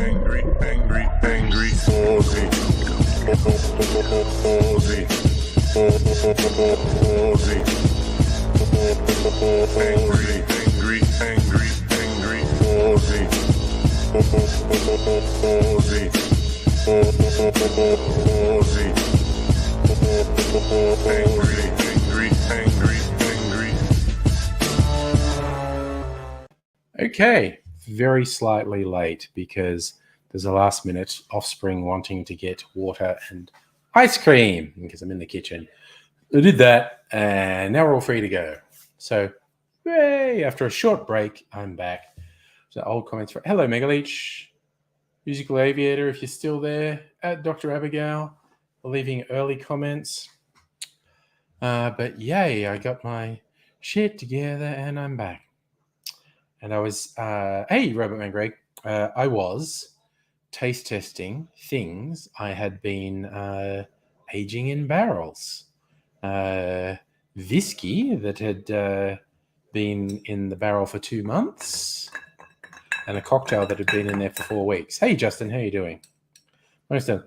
Aussie. Okay, very slightly late because there's a last minute offspring wanting to get water and ice cream because I'm in the kitchen. I did that and now we're all free to go. So, yay, after a short break, I'm back. So, old comments for hello, Megaleech, Musical Aviator, if you're still there, at Dr. Abigail, leaving early comments. But yay, I got my shit together and I'm back. And I was, hey, Robot Man Greg, I was taste testing things I had been aging in barrels. Whiskey that had been in the barrel for 2 months, and a cocktail that had been in there for 4 weeks. Hey, Justin, how are you doing? Most of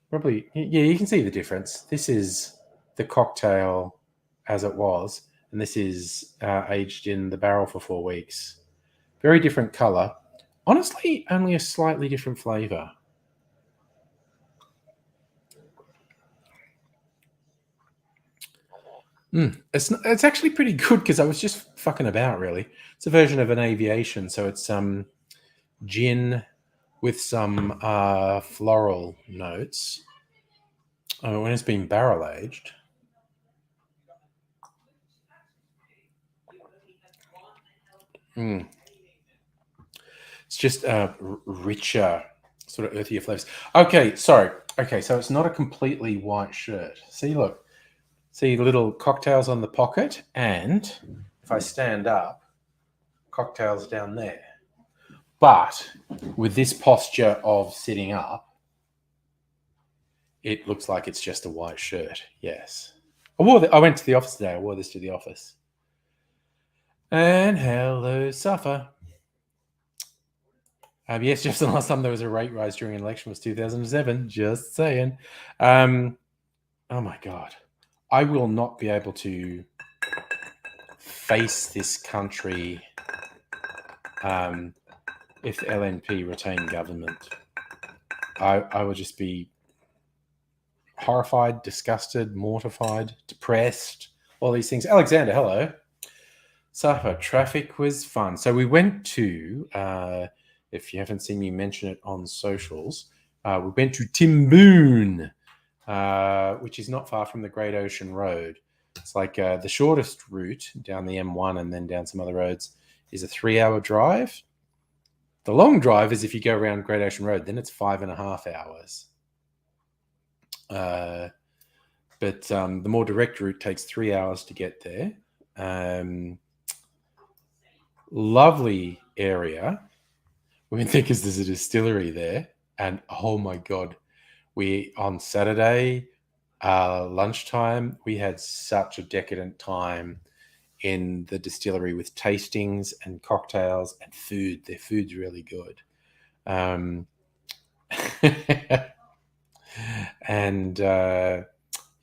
probably, yeah, you can see the difference. This is the cocktail as it was, and this is aged in the barrel for 4 weeks. Very different color. Honestly, only a slightly different flavor. It's actually pretty good because I was just fucking about, really. It's a version of an aviation, so it's gin with some floral notes. When it's been barrel aged. It's just richer, sort of earthier flavors. Okay, sorry. Okay, so it's not a completely white shirt. See, look. See little cocktails on the pocket, and if I stand up, cocktails down there. But with this posture of sitting up, it looks like it's just a white shirt. Yes. I went to the office today. I wore this to the office. And hello, Suffer. Yes, just the last time there was a rate rise during an election was 2007. Just saying. Oh my God. I will not be able to face this country if the LNP retain government. I would just be horrified, disgusted, mortified, depressed, all these things. Alexander, hello. Safa, traffic was fun. So we went to, if you haven't seen me mention it on socials, we went to Timboon, which is not far from the Great Ocean Road. It's like the shortest route down the M1 and then down some other roads is a 3-hour drive. The long drive is if you go around Great Ocean Road, then it's 5.5 hours. But the more direct route takes 3 hours to get there. Lovely area. We can think there's a distillery there. And oh my God, on Saturday, lunchtime, we had such a decadent time in the distillery with tastings and cocktails and food. Their food's really good. And yeah,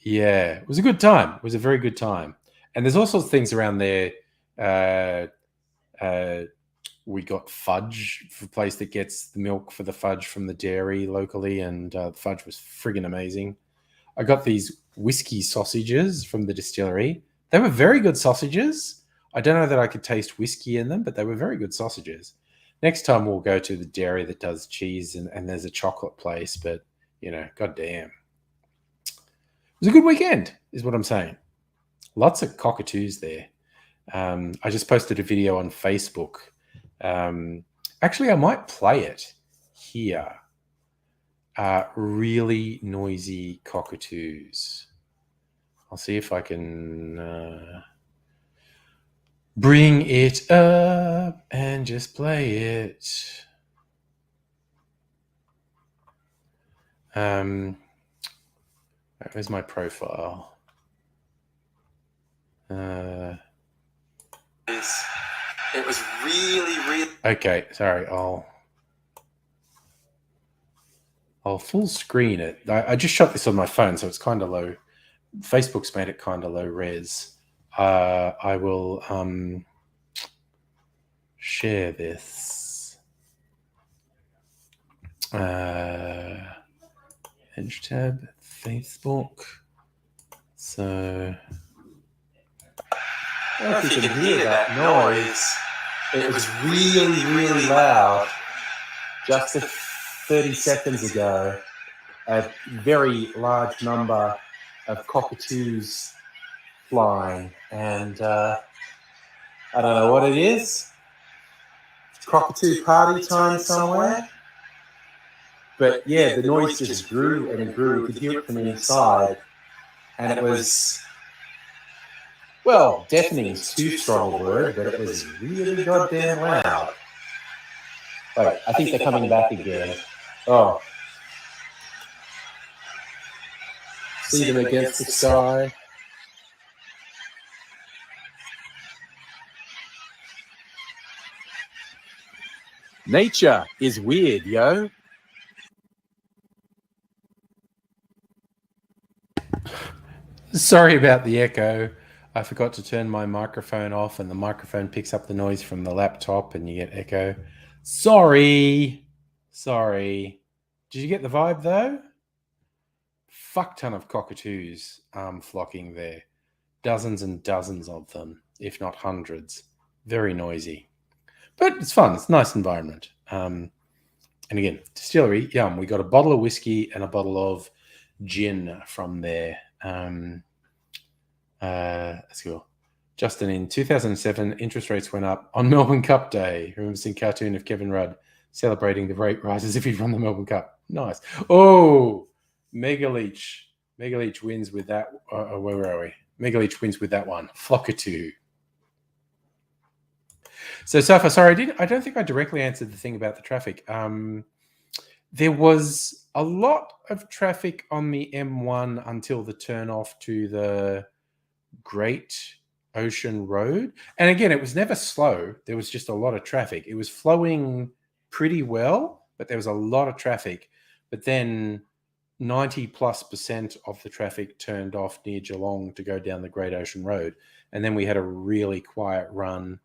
it was a good time. It was a very good time. And there's all sorts of things around there. We got fudge for a place that gets the milk for the fudge from the dairy locally, and the fudge was friggin' amazing. I got these whiskey sausages from the distillery. They were very good sausages. I don't know that I could taste whiskey in them, but they were very good sausages. Next time we'll go to the dairy that does cheese, and there's a chocolate place, but, goddamn. It was a good weekend, is what I'm saying. Lots of cockatoos there. I just posted a video on Facebook. Actually, I might play it here. Really noisy cockatoos. I'll see if I can bring it up and just play it. Where's my profile? It was really... Okay, sorry, I'll full screen it. I just shot this on my phone, so it's kind of low. Facebook's made it kind of low res. I will share this. Edge tab, Facebook. So, I don't know if you can hear that noise. It was really, really loud just 30 seconds ago. A very large number of cockatoos flying, and I don't know what it is. Cockatoo party time somewhere. But yeah, the noise just grew and it grew. You could hear it from inside, and it was, well, deafening is too strong a word, but it was really goddamn loud. Wait, I think they're coming back again. Oh. See them against the sky. Nature is weird, yo. Sorry about the echo. I forgot to turn my microphone off, and the microphone picks up the noise from the laptop and you get echo. Sorry. Did you get the vibe though? Fuck ton of cockatoos flocking there. Dozens and dozens of them, if not hundreds. Very noisy. But it's fun. It's a nice environment. And again, distillery, yum. We got a bottle of whiskey and a bottle of gin from there. Let's go. Justin, in 2007, interest rates went up on Melbourne Cup Day. Remember seeing cartoon of Kevin Rudd celebrating the rate rise as if he'd won the Melbourne Cup. Nice. Oh, Mega Leech wins with that. Where are we? Mega Leech wins with that one. Flockatoo. So, Safa, sorry, I don't think I directly answered the thing about the traffic. There was a lot of traffic on the M1 until the turn off to the Great Ocean Road. And again, it was never slow. There was just a lot of traffic. It was flowing pretty well, but there was a lot of traffic. But then 90+% of the traffic turned off near Geelong to go down the Great Ocean Road. And then we had a really quiet run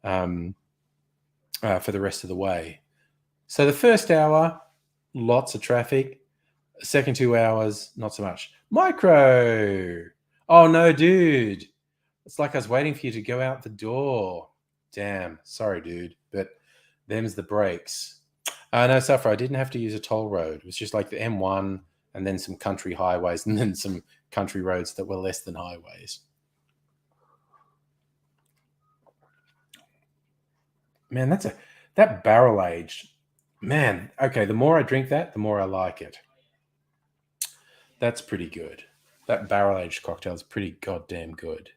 for the rest of the way. So the first hour, lots of traffic. Second 2 hours, not so much. Micro. Oh, no, dude. It's like I was waiting for you to go out the door. Damn. Sorry, dude. But them's the breaks. No, Safra, I didn't have to use a toll road. It was just like the M1 and then some country highways and then some country roads that were less than highways. Man, that barrel aged. Man, okay, the more I drink that, the more I like it. That's pretty good. That barrel aged cocktail is pretty goddamn good.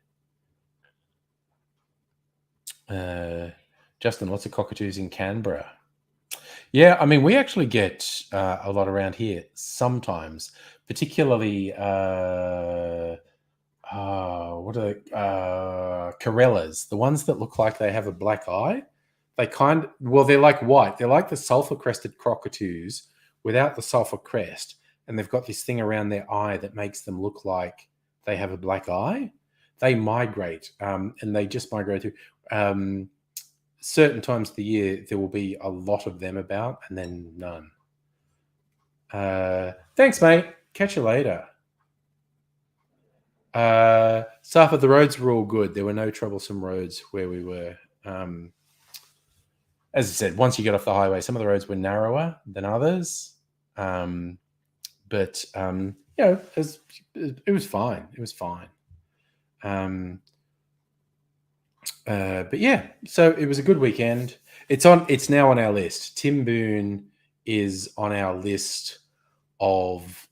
Justin, lots of cockatoos in Canberra. Yeah, I mean, we actually get a lot around here sometimes, particularly what are they? Corellas, the ones that look like they have a black eye. They're like white. They're like the sulfur crested cockatoos without the sulfur crest. And they've got this thing around their eye that makes them look like they have a black eye. They migrate, and they just migrate through. Certain times of the year, there will be a lot of them about, and then none. Thanks, mate. Catch you later. Safa, the roads were all good. There were no troublesome roads where we were. As I said, once you get off the highway, some of the roads were narrower than others. But it was fine. It was fine. But yeah, so it was a good weekend. It's now on our list. Timboon is on our list of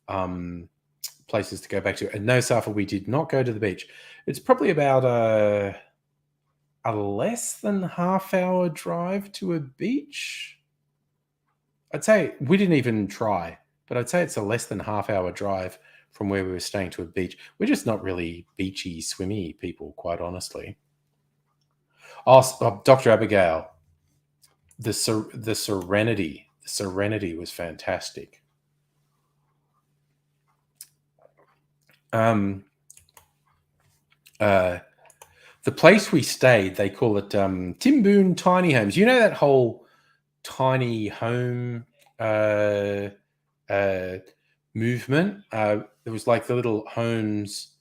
places to go back to. And no, Safa, we did not go to the beach. It's probably about a less than half-hour drive to a beach. I'd say we didn't even try, but I'd say it's a less than half-hour drive from where we were staying to a beach. We're just not really beachy, swimmy people, quite honestly. Oh, Dr. Abigail, the Serenity was fantastic. The place we stayed, they call it Timboon Tiny Homes. You know that whole tiny home movement? There was like the little homes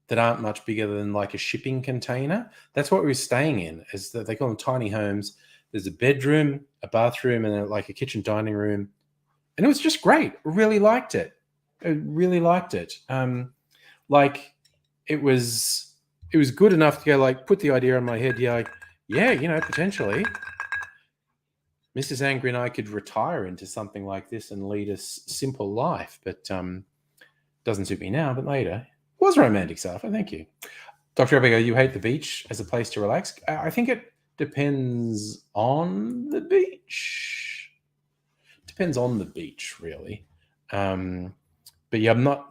that aren't much bigger than like a shipping container. That's what we were staying in. Is that they call them tiny homes. There's a bedroom, a bathroom, and like a kitchen dining room, and it was just great. Really liked it. I really liked it. Like it was good enough to go like put the idea in my head. Yeah, like potentially Mrs. Angry and I could retire into something like this and lead a simple life, but doesn't suit me now. But later, it was romantic stuff. Thank you, Dr. Abigail. You hate the beach as a place to relax. I think it depends on the beach. Depends on the beach, really. But yeah, I'm not.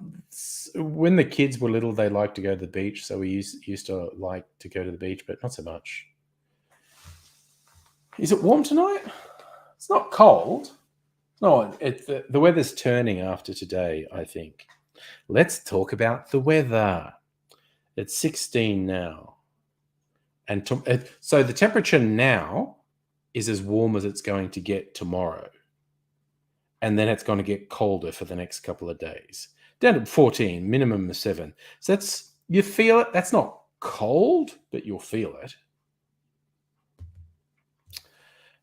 When the kids were little, they liked to go to the beach, so we used to like to go to the beach, but not so much. Is it warm tonight? It's not cold. No, the weather's turning after today, I think. Let's talk about the weather. It's 16 now, and so the temperature now is as warm as it's going to get tomorrow. And then it's going to get colder for the next couple of days. Down to 14, minimum of 7. So you feel it. That's not cold, but you'll feel it.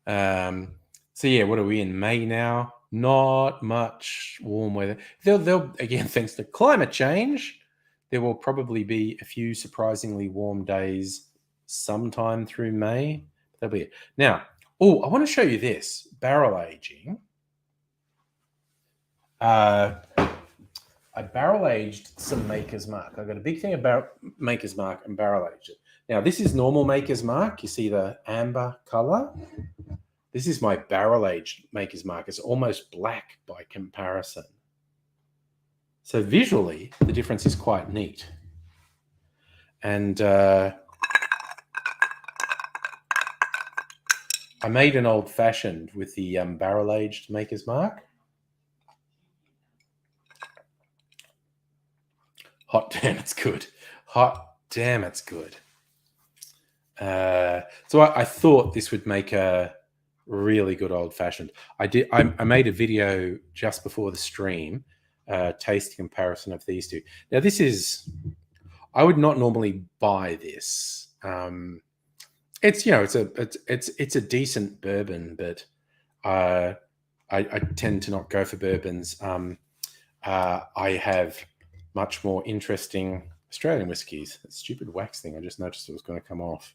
So yeah, what are we in? May now? Not much warm weather. They'll again, thanks to climate change, there will probably be a few surprisingly warm days sometime through May. That'll be it. Now, I want to show you this barrel aging. I barrel aged some Maker's Mark. I've got a big thing about Maker's Mark and barrel aged it. Now, this is normal Maker's Mark. You see the amber color? This is my barrel aged Maker's Mark. It's almost black by comparison. So visually, the difference is quite neat. And I made an old fashioned with the barrel aged Maker's Mark. Hot damn, it's good. Hot damn, it's good. So I thought this would make a really good old fashioned. I made a video just before the stream, taste comparison of these two. Now this is, I would not normally buy this. It's it's a decent bourbon, but I tend to not go for bourbons. I have much more interesting Australian whiskies. That stupid wax thing, I just noticed it was going to come off.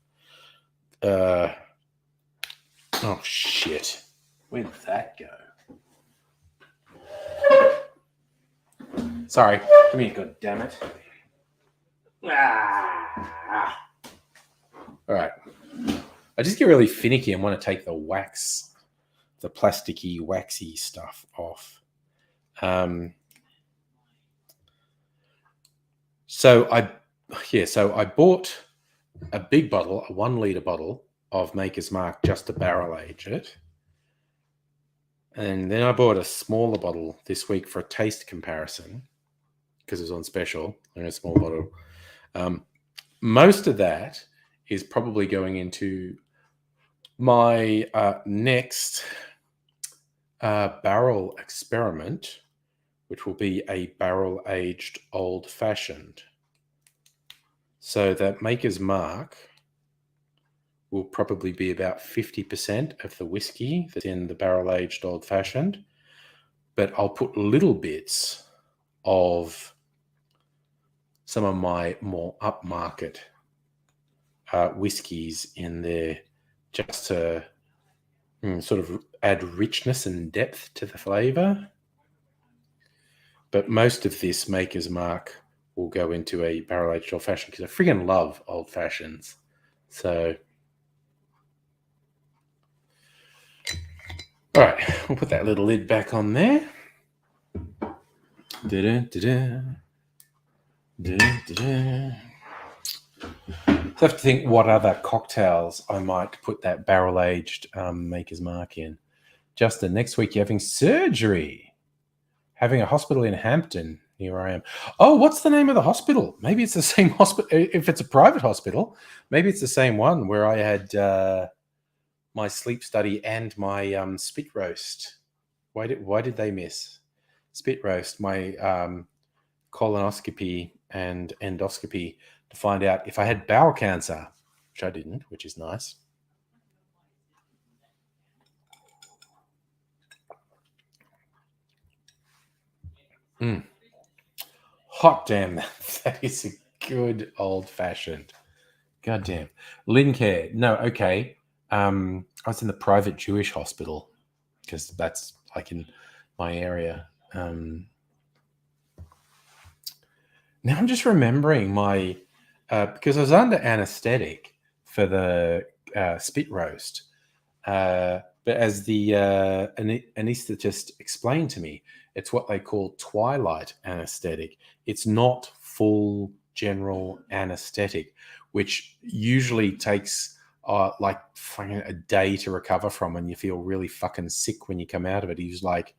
Oh, shit. Where did that go? Sorry. Come here, God damn it. All right. I just get really finicky and want to take the wax, the plasticky, waxy stuff off. So I bought a big bottle, a 1 litre bottle of Maker's Mark just to barrel age it. And then I bought a smaller bottle this week for a taste comparison because it was on special in a small bottle. Most of that is probably going into my next barrel experiment, which will be a barrel-aged old-fashioned. So that Maker's Mark will probably be about 50% of the whiskey that's in the barrel-aged old-fashioned, but I'll put little bits of some of my more upmarket whiskies in there just to sort of add richness and depth to the flavour. But most of this Maker's Mark will go into a barrel-aged old-fashioned because I friggin' love old-fashions. So, all right, we'll put that little lid back on there. So I have to think what other cocktails I might put that barrel-aged Maker's Mark in. Justin, next week you're having surgery. Having a hospital in Hampton. near where I am. Oh, what's the name of the hospital? Maybe it's the same hospital. If it's a private hospital, maybe it's the same one where I had my sleep study and my spit roast. Why did they miss spit roast? My colonoscopy and endoscopy to find out if I had bowel cancer, which I didn't, which is nice. Hot damn, that is a good old fashioned. God damn. Lincare. No, okay. I was in the private Jewish hospital because that's like in my area. Now I'm just remembering my because I was under anesthetic for the spit roast, but as the anesthetist explained to me, it's what they call twilight anesthetic. It's not full general anesthetic, which usually takes like fucking a day to recover from, and you feel really fucking sick when you come out of it. He's like,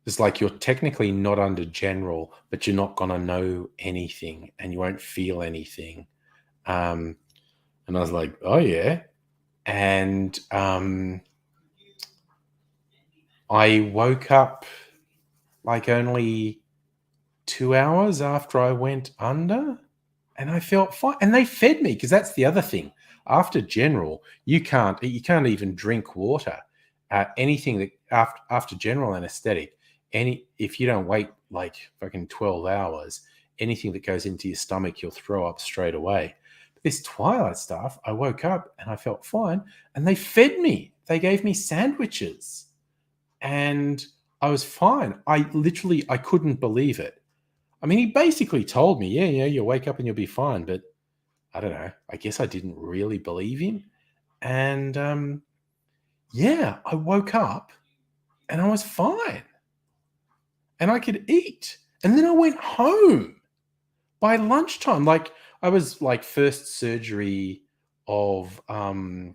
it's like you're technically not under general, but you're not gonna know anything, and you won't feel anything. And I was like, oh yeah. And I woke up like only 2 hours after I went under, and I felt fine. And they fed me because that's the other thing. After general, you can't even drink water. Anything that after general anesthetic, if you don't wait like fucking 12 hours, anything that goes into your stomach, you'll throw up straight away. But this twilight stuff, I woke up and I felt fine, and they fed me. They gave me sandwiches, and I was fine. I couldn't believe it. I mean, he basically told me, yeah, you'll wake up and you'll be fine. But I don't know. I guess I didn't really believe him. And yeah, I woke up and I was fine. And I could eat. And then I went home by lunchtime. Like I was like first surgery of the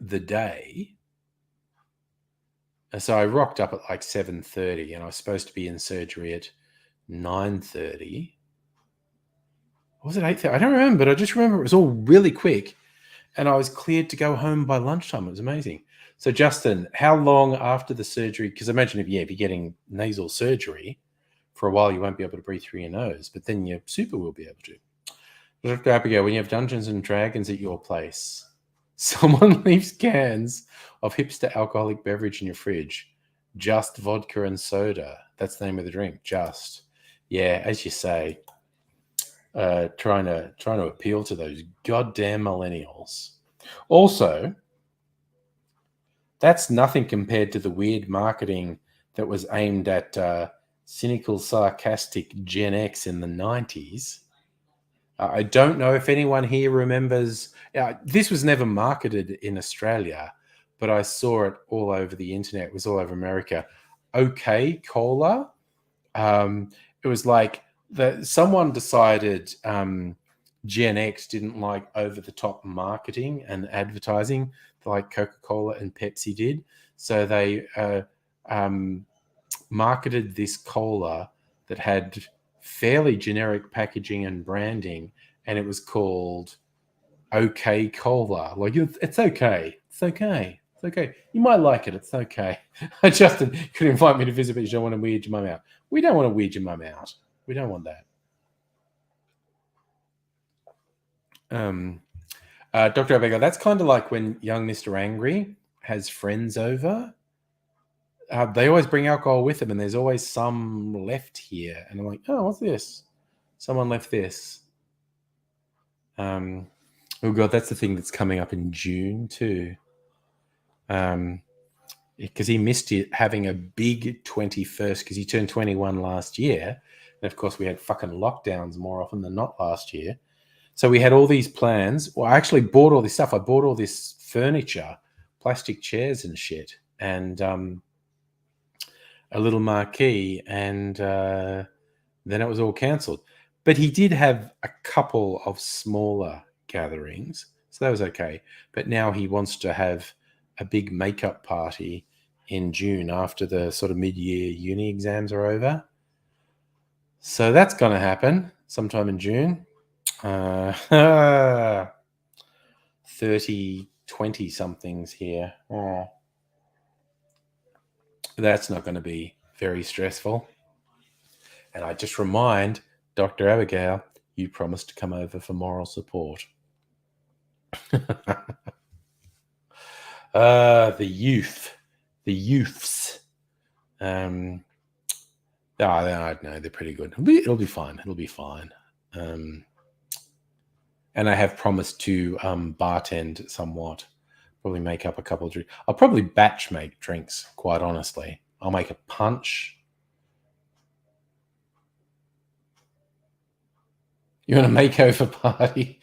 day. And so I rocked up at like 7:30, and I was supposed to be in surgery at 9:30. Was it 8:30? I don't remember, but I just remember it was all really quick, and I was cleared to go home by lunchtime. It was amazing. So, Justin, how long after the surgery? Because imagine if you're getting nasal surgery, for a while you won't be able to breathe through your nose, but then your super will be able to. Dr. Abigail, when you have Dungeons and Dragons at your place, someone leaves cans of hipster alcoholic beverage in your fridge. Just vodka and soda. That's the name of the drink. Just. Yeah, as you say, trying to appeal to those goddamn millennials. Also, that's nothing compared to the weird marketing that was aimed at cynical, sarcastic Gen X in the 90s. I don't know if anyone here remembers. This was never marketed in Australia, but I saw it all over the internet. It was all over America. OK Cola. It was like someone decided Gen X didn't like over-the-top marketing and advertising like Coca-Cola and Pepsi did. So they marketed this cola that had fairly generic packaging and branding, and it was called OK Cola. Like, it's okay. It's okay. It's okay. You might like it. It's okay. Justin could invite me to visit, but you don't want to weird your mum out. We don't want to weird your mum out. We don't want that. Dr. Abega, that's kind of like when young Mr. Angry has friends over. They always bring alcohol with them, and there's always some left here. And I'm like, oh, what's this? Someone left this. Oh, God, that's the thing that's coming up in June, too. Because he missed it having a big 21st, because he turned 21 last year. And, of course, we had fucking lockdowns more often than not last year. So we had all these plans. Well, I actually bought all this stuff. I bought all this furniture, plastic chairs and shit, and a little marquee, and then it was all cancelled. But he did have a couple of smaller gatherings, so that was okay. But now he wants to have a big makeup party in June after the sort of mid-year uni exams are over. So that's going to happen sometime in June. 30, 20 somethings here. Oh, that's not going to be very stressful. And I just remind Dr. Abigail, you promised to come over for moral support. The youths. I don't know. They're pretty good. It'll be fine. It'll be fine. And I have promised to bartend somewhat. Probably make up a couple of drinks. I'll probably batch make drinks, quite honestly. I'll make a punch. You want a makeover party?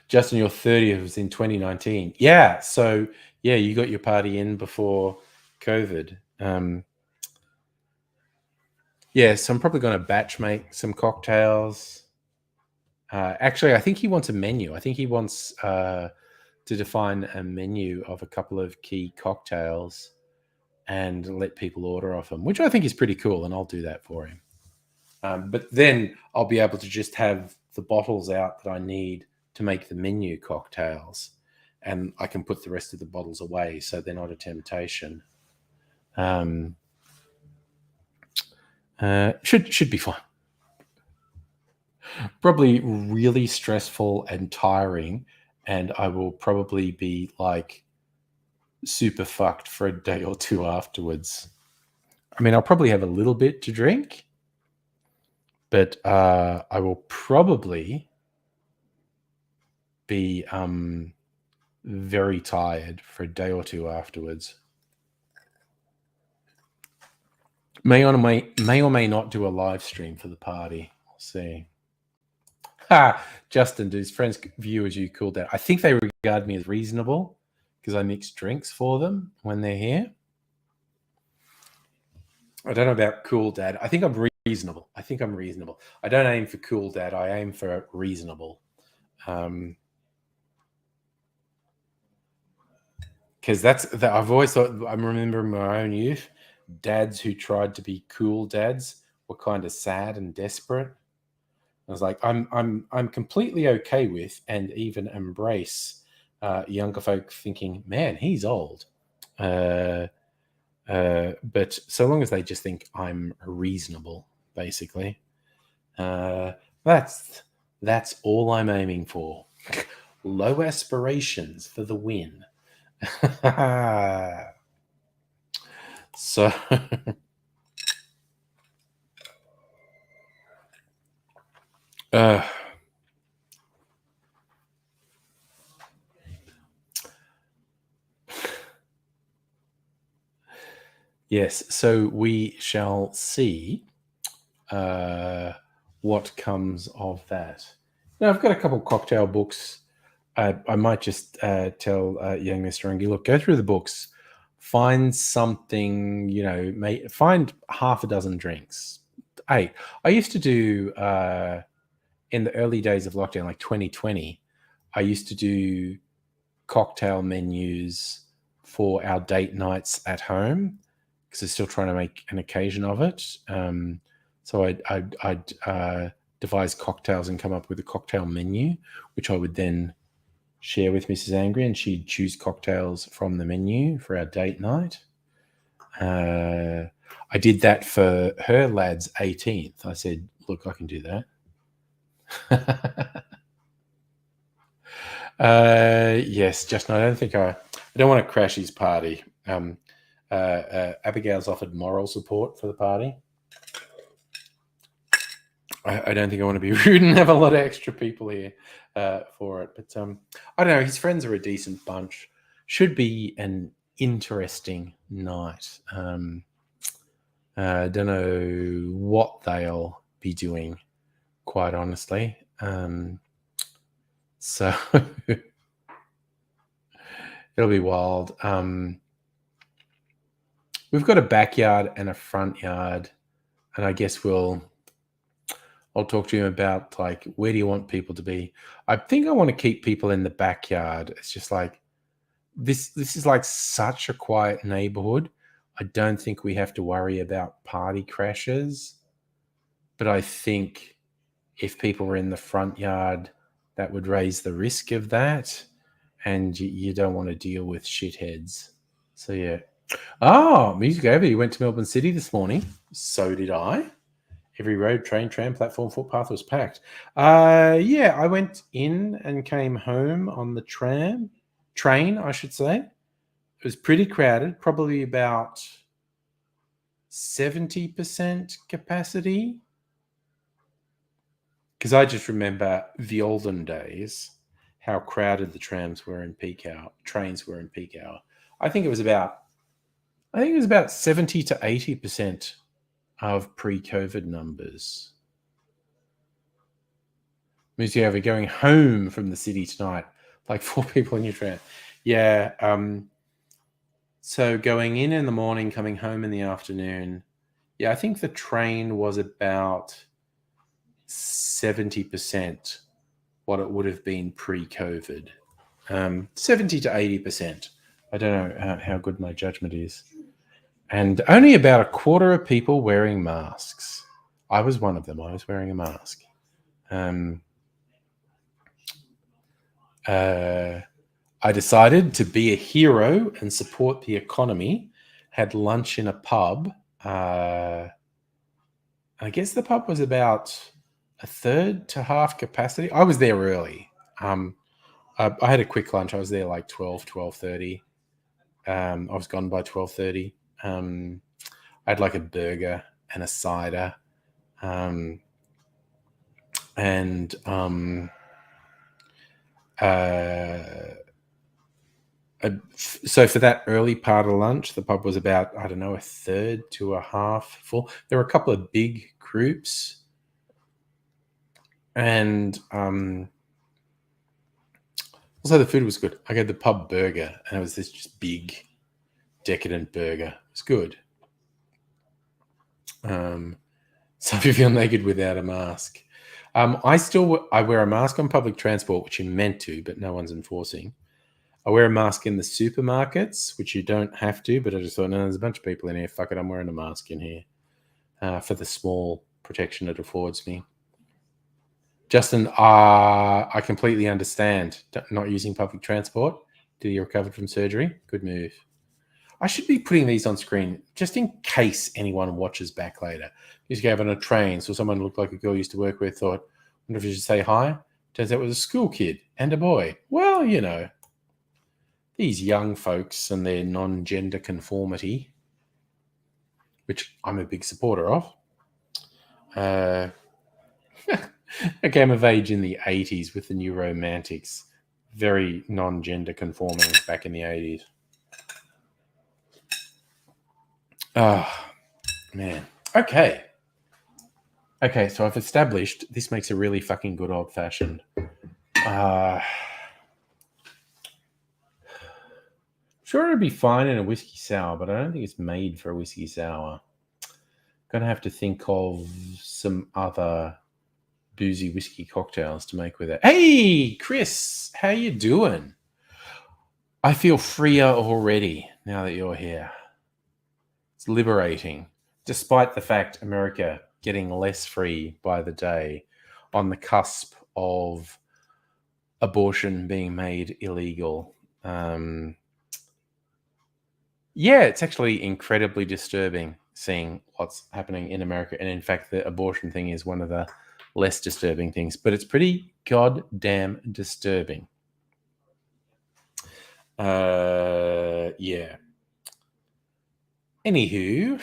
Justin, your 30th was in 2019. Yeah. So, yeah, you got your party in before COVID. Yeah, so I'm probably going to batch make some cocktails. Actually, I think he wants a menu. I think he wants to define a menu of a couple of key cocktails and let people order off them, which I think is pretty cool, and I'll do that for him. But then I'll be able to just have the bottles out that I need to make the menu cocktails, and I can put the rest of the bottles away so they're not a temptation. Should be fun. Probably really stressful and tiring, and I will probably be like super fucked for a day or two afterwards. I mean, I'll probably have a little bit to drink, but I will probably be very tired for a day or two afterwards. May or may not do a live stream for the party. We'll see. Justin, do his friends view as you cool dad? I think they regard me as reasonable because I mix drinks for them when they're here. I don't know about cool dad. I think I'm reasonable. I don't aim for cool dad. I aim for reasonable. Because I've always thought, I remember in my own youth, dads who tried to be cool dads were kind of sad and desperate. I was like, I'm completely okay with and even embrace younger folk thinking, man, he's old. But so long as they just think I'm reasonable, basically, that's all I'm aiming for. Low aspirations for the win. So yes, so we shall see what comes of that. Now, I've got a couple of cocktail books. I might just tell young Mr. Ungi, look, go through the books, find something, find half a dozen drinks. I used to do, in the early days of lockdown, like 2020, I used to do cocktail menus for our date nights at home because I'm still trying to make an occasion of it. So I'd devise cocktails and come up with a cocktail menu, which I would then share with Mrs. Angry, and she'd choose cocktails from the menu for our date night. I did that for her lad's 18th. I said, look, I can do that. Yes, Justin, I don't want to crash his party. Abigail's offered moral support for the party. I don't think I want to be rude and have a lot of extra people here for it. But I don't know. His friends are a decent bunch. Should be an interesting night. Don't know what they'll be doing, quite honestly. So it'll be wild. We've got a backyard and a front yard, and I guess I'll talk to him about, like, where do you want people to be? I think I want to keep people in the backyard. It's just like this is like such a quiet neighborhood. I don't think we have to worry about party crashes, but I think if people were in the front yard, that would raise the risk of that, and you don't want to deal with shitheads. So yeah. Oh, music over. You went to Melbourne City this morning. So did I. Every road, train, tram, platform, footpath was packed. Yeah, I went in and came home on the train, I should say. It was pretty crowded, probably about 70% capacity. Because I just remember the olden days, how crowded the trams were in peak hour, trains were in peak hour. I think it was about 70 to 80% of pre-COVID numbers. Musiova going home from the city tonight, like 4 people in your tram. Yeah. So going in the morning, coming home in the afternoon. Yeah, I think the train was about 70% what it would have been pre-COVID. 70 to 80%. I don't know how good my judgment is. And only about a quarter of people wearing masks. I was one of them. I was wearing a mask. I decided to be a hero and support the economy. Had lunch in a pub. I guess the pub was about a third to half capacity. I was there early. I had a quick lunch. I was there like 12:30. I was gone by 12:30. I had like a burger and a cider. So for that early part of lunch, the pub was about, I don't know, a third to a half full. There were a couple of big groups. And also the food was good. I got the pub burger, and it was this just big, decadent burger. It was good. So if you feel naked without a mask. I wear a mask on public transport, which you're meant to, but no one's enforcing. I wear a mask in the supermarkets, which you don't have to, but I just thought, no, there's a bunch of people in here. Fuck it, I'm wearing a mask in here for the small protection it affords me. Justin, I completely understand not using public transport till you recovered from surgery. Good move. I should be putting these on screen just in case anyone watches back later. Used to go on a train, so someone looked like a girl I used to work with, thought, wonder if you should say hi. Turns out it was a school kid and a boy. Well, you know, these young folks and their non-gender conformity, which I'm a big supporter of. I came of age in the 80s with the New Romantics. Very non-gender conforming back in the 80s. Oh, man. Okay, so I've established this makes a really fucking good old-fashioned. Sure, it'd be fine in a whiskey sour, but I don't think it's made for a whiskey sour. Gonna have to think of some other boozy whiskey cocktails to make with it. Hey, Chris, how you doing? I feel freer already now that you're here. It's liberating, despite the fact America getting less free by the day, on the cusp of abortion being made illegal. Yeah, it's actually incredibly disturbing seeing what's happening in America. And in fact, the abortion thing is one of the less disturbing things, but it's pretty goddamn disturbing. Yeah. Anywho,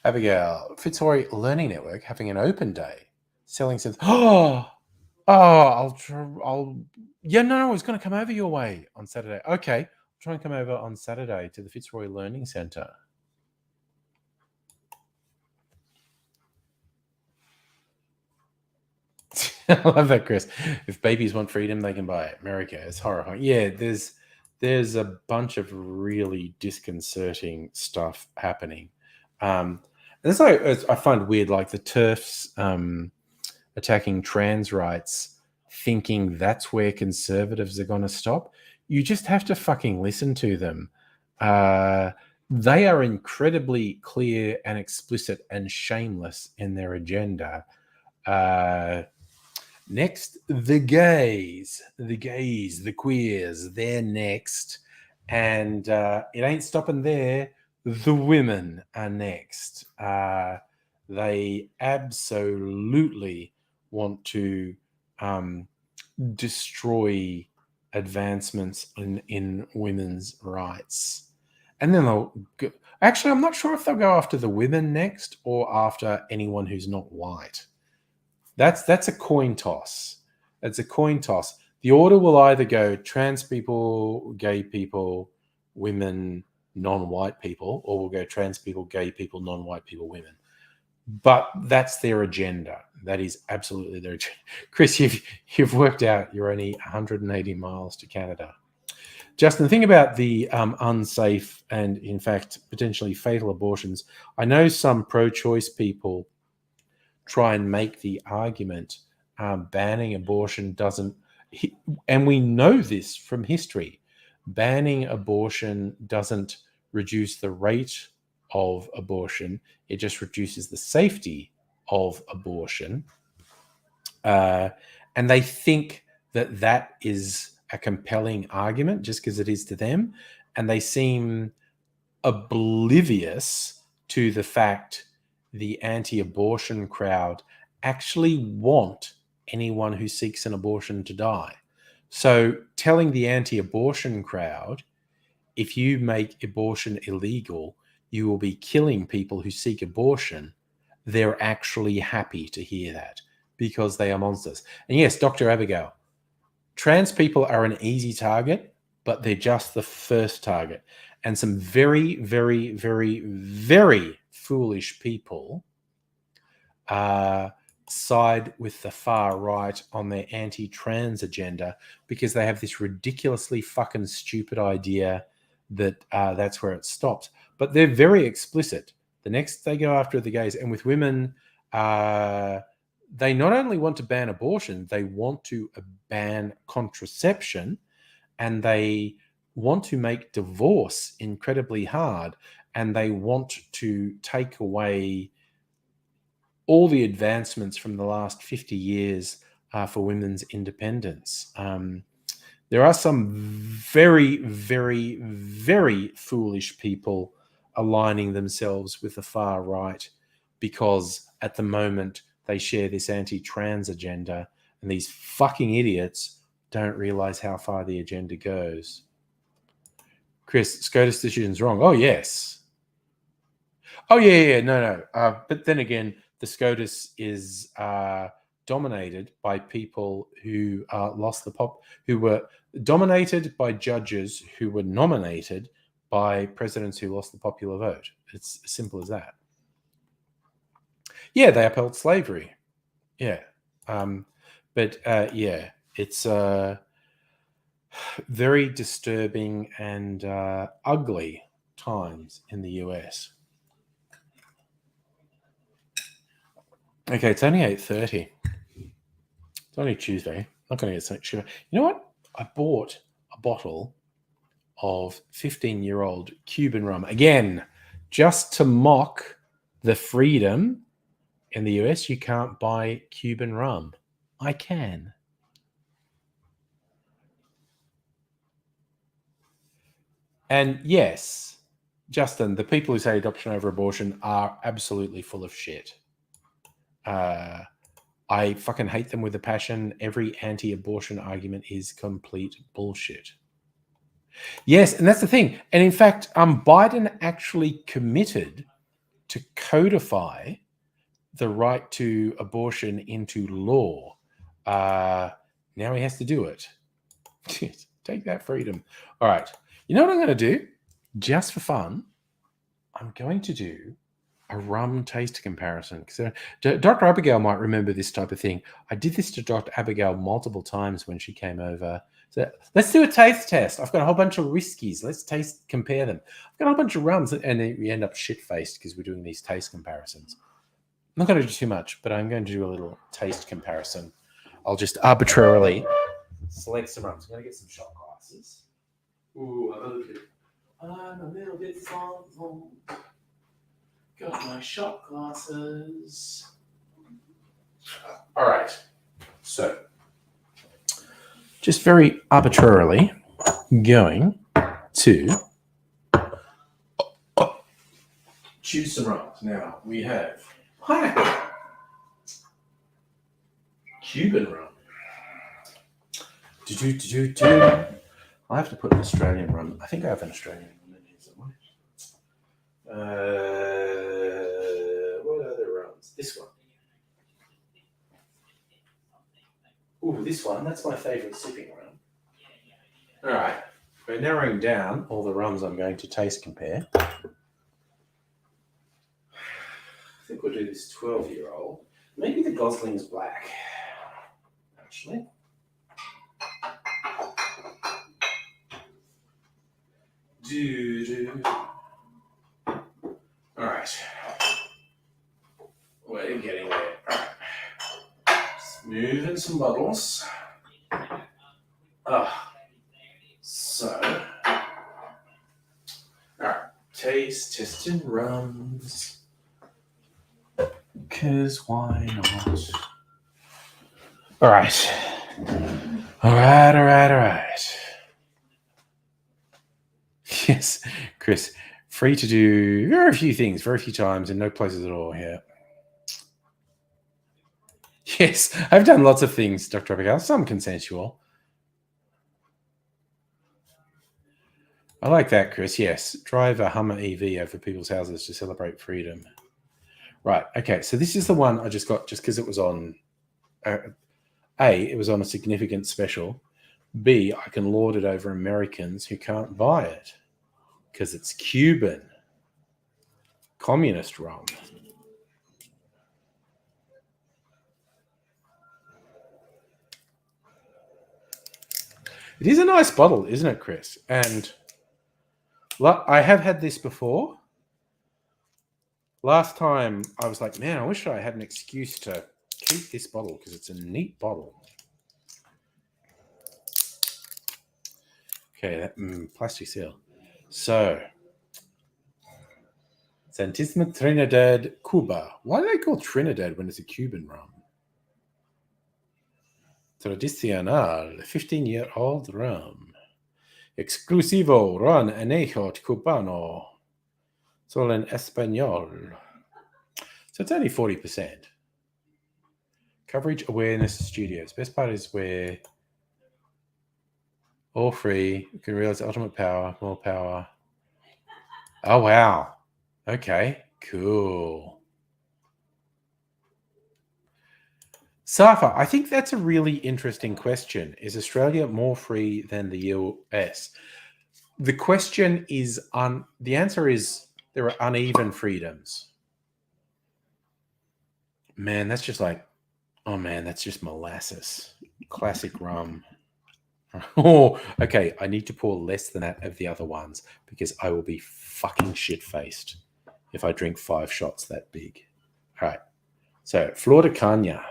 Abigail, Fitzroy Learning Network having an open day, selling some. I was going to come over your way on Saturday. Okay, I'll try and come over on Saturday to the Fitzroy Learning Centre. I love that, Chris. If babies want freedom, they can buy it. America is horrifying. Yeah, there's a bunch of really disconcerting stuff happening. And it's like I find weird, like the TERFs attacking trans rights. thinking that's where conservatives are going to stop. You just have to fucking listen to them. They are incredibly clear and explicit and shameless in their agenda. Next, the gays, the queers, they're next. And it ain't stopping there. The women are next. They absolutely want to destroy advancements in women's rights. And then they'll go, actually, I'm not sure if they'll go after the women next or after anyone who's not white. That's a coin toss. It's a coin toss. The order will either go trans people, gay people, women, non-white people, or we'll go trans people, gay people, non-white people, women. But that's their agenda. That is absolutely their agenda. Chris, you've worked out you're only 180 miles to Canada. Justin, the thing about the unsafe and, in fact, potentially fatal abortions, I know some pro-choice people try and make the argument banning abortion doesn't, and we know this from history, banning abortion doesn't reduce the rate of abortion, it just reduces the safety of abortion. And they think that that is a compelling argument just because it is to them. And they seem oblivious to the fact the anti-abortion crowd actually want anyone who seeks an abortion to die. So telling the anti-abortion crowd, if you make abortion illegal, you will be killing people who seek abortion, they're actually happy to hear that because they are monsters. And yes, Dr. Abigail, trans people are an easy target, but they're just the first target. And some very, very, very, very foolish people side with the far right on their anti-trans agenda because they have this ridiculously fucking stupid idea that that's where it stops. But they're very explicit. The next they go after the gays. And with women, they not only want to ban abortion, they want to ban contraception, and they want to make divorce incredibly hard, and they want to take away all the advancements from the last 50 years for women's independence. There are some very, very, very foolish people aligning themselves with the far right because at the moment they share this anti-trans agenda, and these fucking idiots don't realize how far the agenda goes. Chris, SCOTUS decision's wrong. Oh, yes. Oh, yeah, no. But then again, the SCOTUS is dominated by people who lost the who were dominated by judges who were nominated by presidents who lost the popular vote. It's as simple as that. Yeah, they upheld slavery. Yeah. Yeah, it's very disturbing and ugly times in the US. Okay, it's only 8:30. It's only Tuesday. I'm not going to get something sugar. You know what? I bought a bottle of 15-year-old Cuban rum. Again, just to mock the freedom in the US, you can't buy Cuban rum. I can. And yes, Justin, the people who say adoption over abortion are absolutely full of shit. I fucking hate them with a passion. Every anti-abortion argument is complete bullshit. Yes, and that's the thing. And in fact, Biden actually committed to codify the right to abortion into law. Now he has to do it. Take that freedom. All right. You know what I'm going to do? Just for fun, I'm going to do a rum taste comparison. Because Dr. Abigail might remember this type of thing. I did this to Dr. Abigail multiple times when she came over. So let's do a taste test. I've got a whole bunch of whiskies. Let's compare them. I've got a whole bunch of rums, and then we end up shit-faced because we're doing these taste comparisons. I'm not going to do too much, but I'm going to do a little taste comparison. I'll just arbitrarily select some rums. I'm going to get some shot glasses. Ooh, I'm a little bit thoughtful. Got my shot glasses. All right. So, just very arbitrarily going to choose some rums. Now, we have pineapple, Cuban rum. I have to put an Australian rum. I think I have an Australian rum in here somewhere. What other rums? This one. Ooh, this one. That's my favourite sipping rum. All right. We're narrowing down all the rums I'm going to taste compare. I think we'll do this 12-year-old. Maybe the Gosling's Black, actually. All right. We're getting there. All right. Moving some bottles. So, all right. Testing rums. Because why not? All right. All right. Yes, Chris. Free to do very few things, very few times, and no places at all here. Yes, I've done lots of things, Dr. Tropical, some consensual. I like that, Chris. Yes, drive a Hummer EV over people's houses to celebrate freedom. Right, okay, so this is the one I just got just because it was on, A, it was on a significant special. B, I can lord it over Americans who can't buy it because it's Cuban. Communist rum. It is a nice bottle, isn't it, Chris? And I have had this before. Last time I was like, man, I wish I had an excuse to keep this bottle because it's a neat bottle. Okay, that plastic seal. So, Santísima Trinidad, Cuba. Why do they call Trinidad when it's a Cuban rum? Tradicional, 15-year-old rum. Exclusivo, ron anejo cubano. Solo en español. So it's only 40%. Coverage, awareness, studios. Best part is where all free, you can realize ultimate power, more power. Oh, wow. Okay, cool. Safa, I think that's a really interesting question. Is Australia more free than the US? The question is, the answer is there are uneven freedoms. Man, that's just like, oh man, that's just molasses. Classic rum. Oh, okay. I need to pour less than that of the other ones because I will be fucking shit-faced if I drink 5 shots that big. All right. So, Flor de Caña.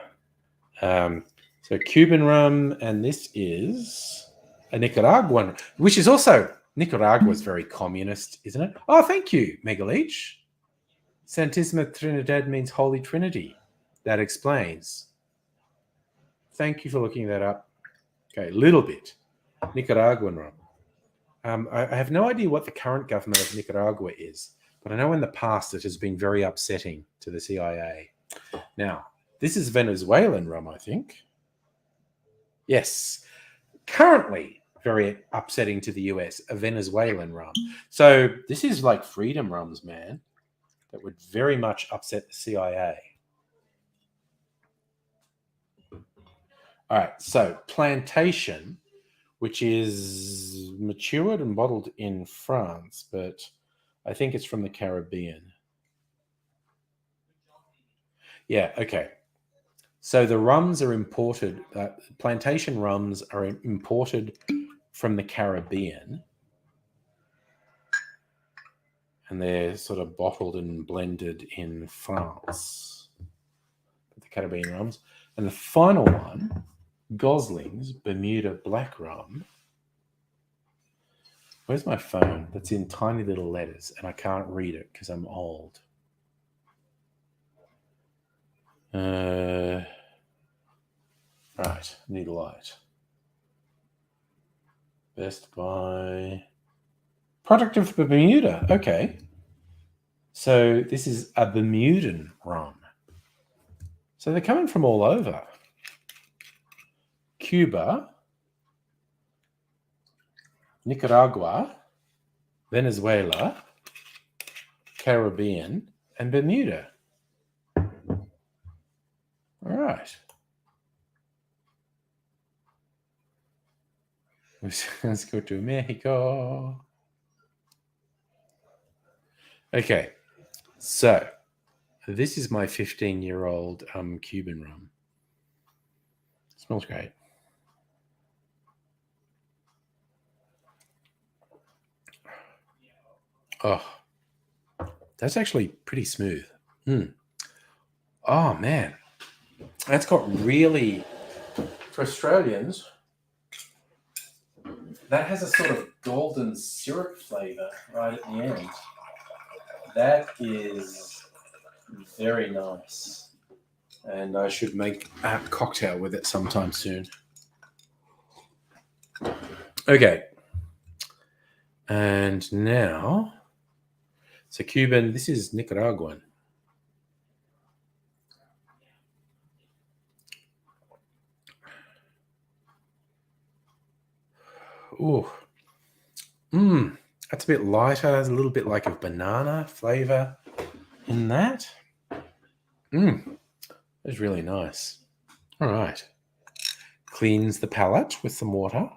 So, Cuban rum, and this is a Nicaraguan, which is also, Nicaragua is very communist, isn't it? Oh, thank you, Megaleech. Santísima Trinidad means Holy Trinity. That explains. Thank you for looking that up. Okay, little bit. Nicaraguan rum. I have no idea what the current government of Nicaragua is, but I know in the past it has been very upsetting to the CIA. Now, this is Venezuelan rum, I think. Yes. Currently very upsetting to the US, a Venezuelan rum. So this is like freedom rums, man, that would very much upset the CIA. All right, so Plantation, which is matured and bottled in France, but I think it's from the Caribbean. Yeah, okay. So the rums are imported, plantation rums are imported from the Caribbean. And they're sort of bottled and blended in France. The Caribbean rums. And the final one Gosling's Bermuda Black Rum. Where's my phone? That's in tiny little letters, and I can't read it because I'm old. Right, need a light. Best Buy. Product of Bermuda. Okay. So this is a Bermudan rum. So they're coming from all over. Cuba, Nicaragua, Venezuela, Caribbean, and Bermuda. All right. Let's go to Mexico. Okay. So this is my 15-year-old Cuban rum. Smells great. Oh, that's actually pretty smooth. Oh, man. That's got really, for Australians, that has a sort of golden syrup flavor right at the end. That is very nice. And I should make a cocktail with it sometime soon. Okay. And now, so Cuban, this is Nicaraguan. Ooh. That's a bit lighter. There's a little bit like a banana flavor in that. It's really nice. All right. Cleans the palate with some water.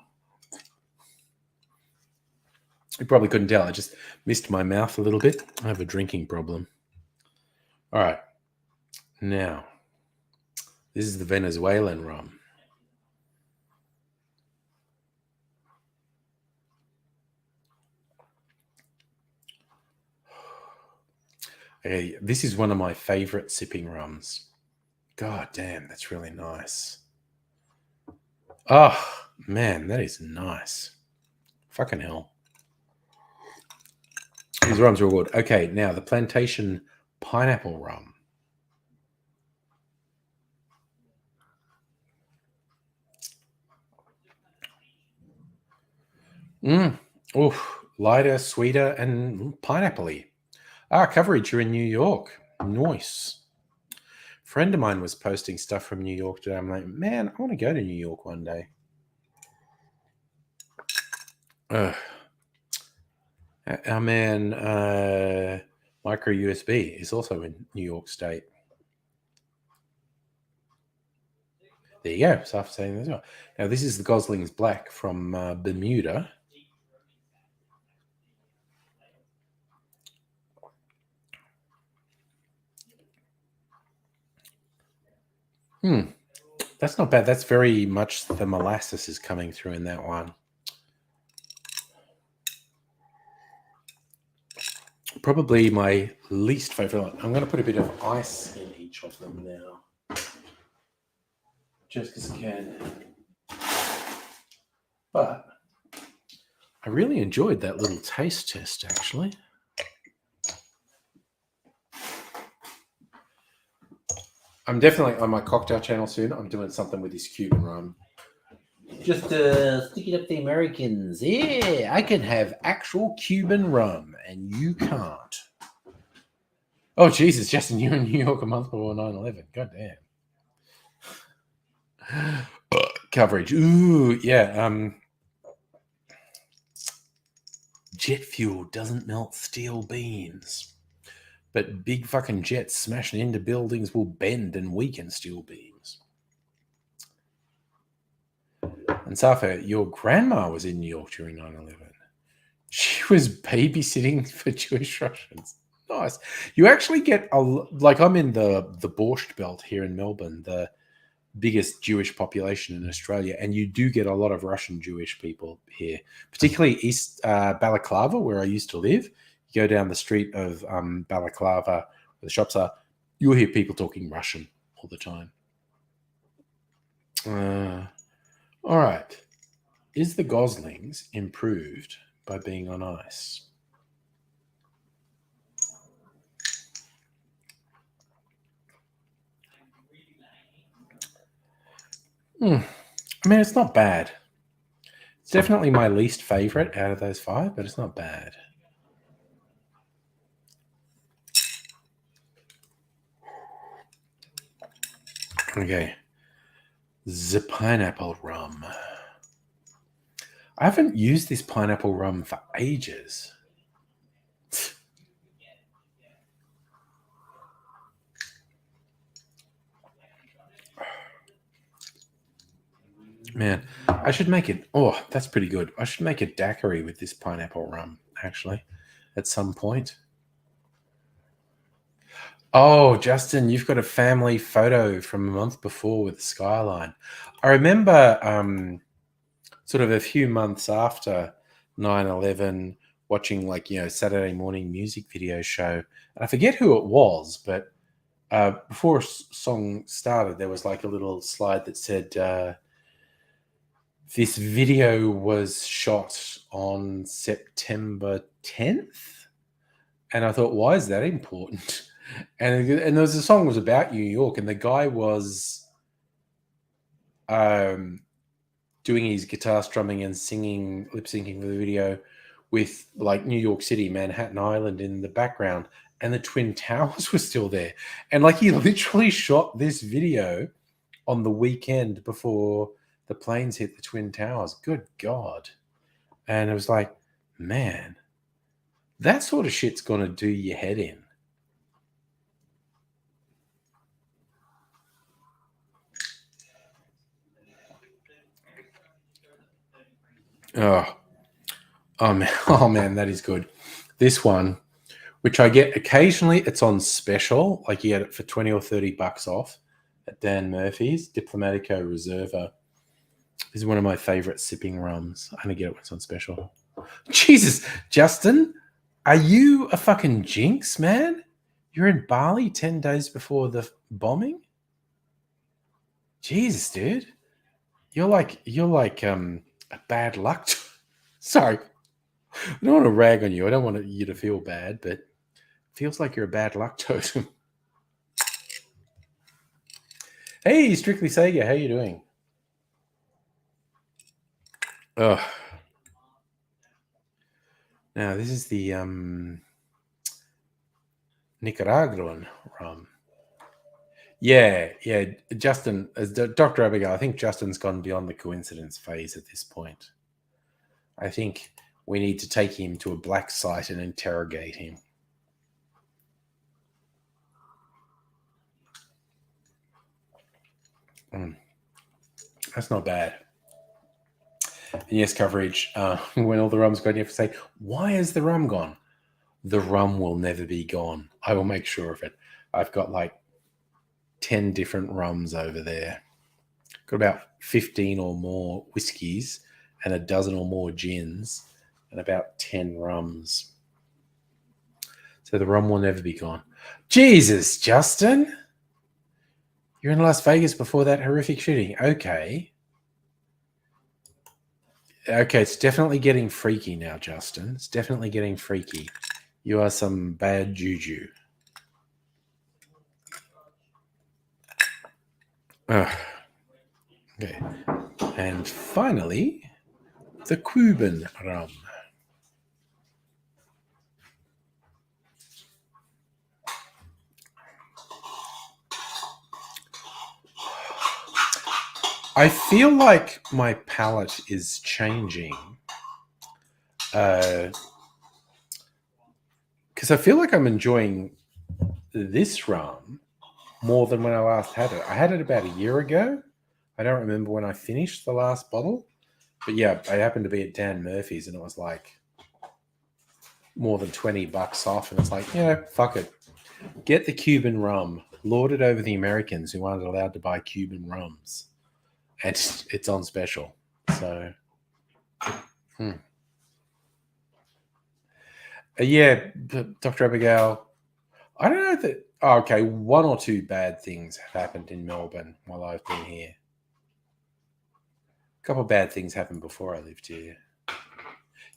You probably couldn't tell. I just missed my mouth a little bit. I have a drinking problem. All right. Now, this is the Venezuelan rum. Okay, this is one of my favorite sipping rums. God damn, that's really nice. Oh, man, that is nice. Fucking hell. These rums are all good. Okay, now the Plantation Pineapple Rum. Lighter, sweeter, and pineapple-y. Coverage, you're in New York. Nice. Friend of mine was posting stuff from New York today. I'm like, man, I want to go to New York one day. Our man, Micro USB, is also in New York State. There you go. So after saying this, now this is the Gosling's Black from Bermuda. That's not bad. That's very much the molasses is coming through in that one. Probably my least favorite one. I'm going to put a bit of ice in each of them now. Just because I can. But I really enjoyed that little taste test, actually. I'm definitely on my cocktail channel soon. I'm doing something with this Cuban rum. Just stick it up the Americans. Yeah, I can have actual Cuban rum, and you can't. Oh, Jesus, Justin, you're in New York a month before 9/11. God damn. Coverage. Ooh, yeah. Jet fuel doesn't melt steel beams, but big fucking jets smashing into buildings will bend and weaken steel beams. And Safa, your grandma was in New York during 9/11. She was babysitting for Jewish Russians. Nice. You actually get like I'm in the Borscht Belt here in Melbourne, the biggest Jewish population in Australia, and you do get a lot of Russian Jewish people here, particularly East Balaclava, where I used to live. You go down the street of Balaclava, where the shops are, you'll hear people talking Russian all the time. All right. Is the Goslings improved by being on ice? I mean, it's not bad. It's definitely my least favorite out of those 5, but it's not bad. Okay. The pineapple rum. I haven't used this pineapple rum for ages. Man, I should make it. Oh, that's pretty good. I should make a daiquiri with this pineapple rum, actually, at some point. Oh, Justin, you've got a family photo from a month before with the skyline. I remember sort of a few months after 9/11 watching Saturday morning music video show. And I forget who it was, but before a song started, there was like a little slide that said, this video was shot on September 10th. And I thought, why is that important? And there was a song was about New York, and the guy was doing his guitar strumming and singing, lip syncing for the video with like New York City, Manhattan Island in the background, and the Twin Towers were still there. And like he literally shot this video on the weekend before the planes hit the Twin Towers. Good God. And it was like, man, that sort of shit's going to do your head in. Oh man, oh man, that is good. This one, which I get occasionally, it's on special. Like you get it for 20 or 30 bucks off at Dan Murphy's. Diplomatico Reserva. This is one of my favorite sipping rums. I only get it when it's on special. Jesus, Justin, are you a fucking jinx, man? You're in Bali 10 days before the bombing? Jesus, dude. You're like a bad luck. Sorry. I don't want to rag on you. I don't want you to feel bad, but it feels like you're a bad luck totem. Hey, Strictly Sega, how you doing? Oh. Now, this is the Nicaraguan rum. Yeah. Justin, as Dr. Abigail, I think Justin's gone beyond the coincidence phase at this point. I think we need to take him to a black site and interrogate him. That's not bad. And yes, coverage. When all the rum's gone, you have to say, why is the rum gone? The rum will never be gone. I will make sure of it. I've got like 10 different rums over there. Got about 15 or more whiskies and a dozen or more gins and about 10 rums. So the rum will never be gone. Jesus, Justin. You're in Las Vegas before that horrific shooting. Okay, it's definitely getting freaky now, Justin. It's definitely getting freaky. You are some bad juju. Okay. And finally, the Cuban rum. I feel like my palate is changing. Because I feel like I'm enjoying this rum more than when I last had it. I had it about a year ago. I don't remember when I finished the last bottle. But yeah, I happened to be at Dan Murphy's and it was like more than 20 bucks off. And it's like, fuck it. Get the Cuban rum. Lord it over the Americans who aren't allowed to buy Cuban rums. And it's on special. So, yeah, Dr. Abigail, I don't know that. Oh, okay, one or two bad things have happened in Melbourne while I've been here. couple of bad things happened before I lived here.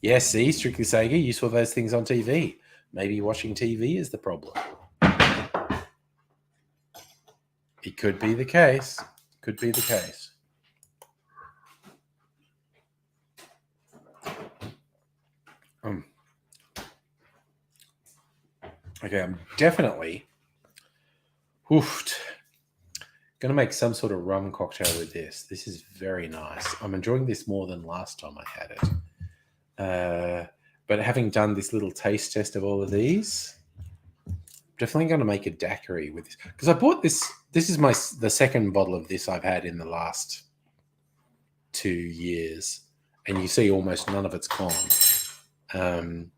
Yes, see, Strictly Sega, you saw those things on TV. Maybe watching TV is the problem. It could be the case. Could be the case. Okay, I'm definitely hoofed. Going to make some sort of rum cocktail with this. This is very nice. I'm enjoying this more than last time I had it. But having done this little taste test of all of these, definitely going to make a daiquiri with this. Because I bought this. This is the second bottle of this I've had in the last 2 years. And you see almost none of it's gone.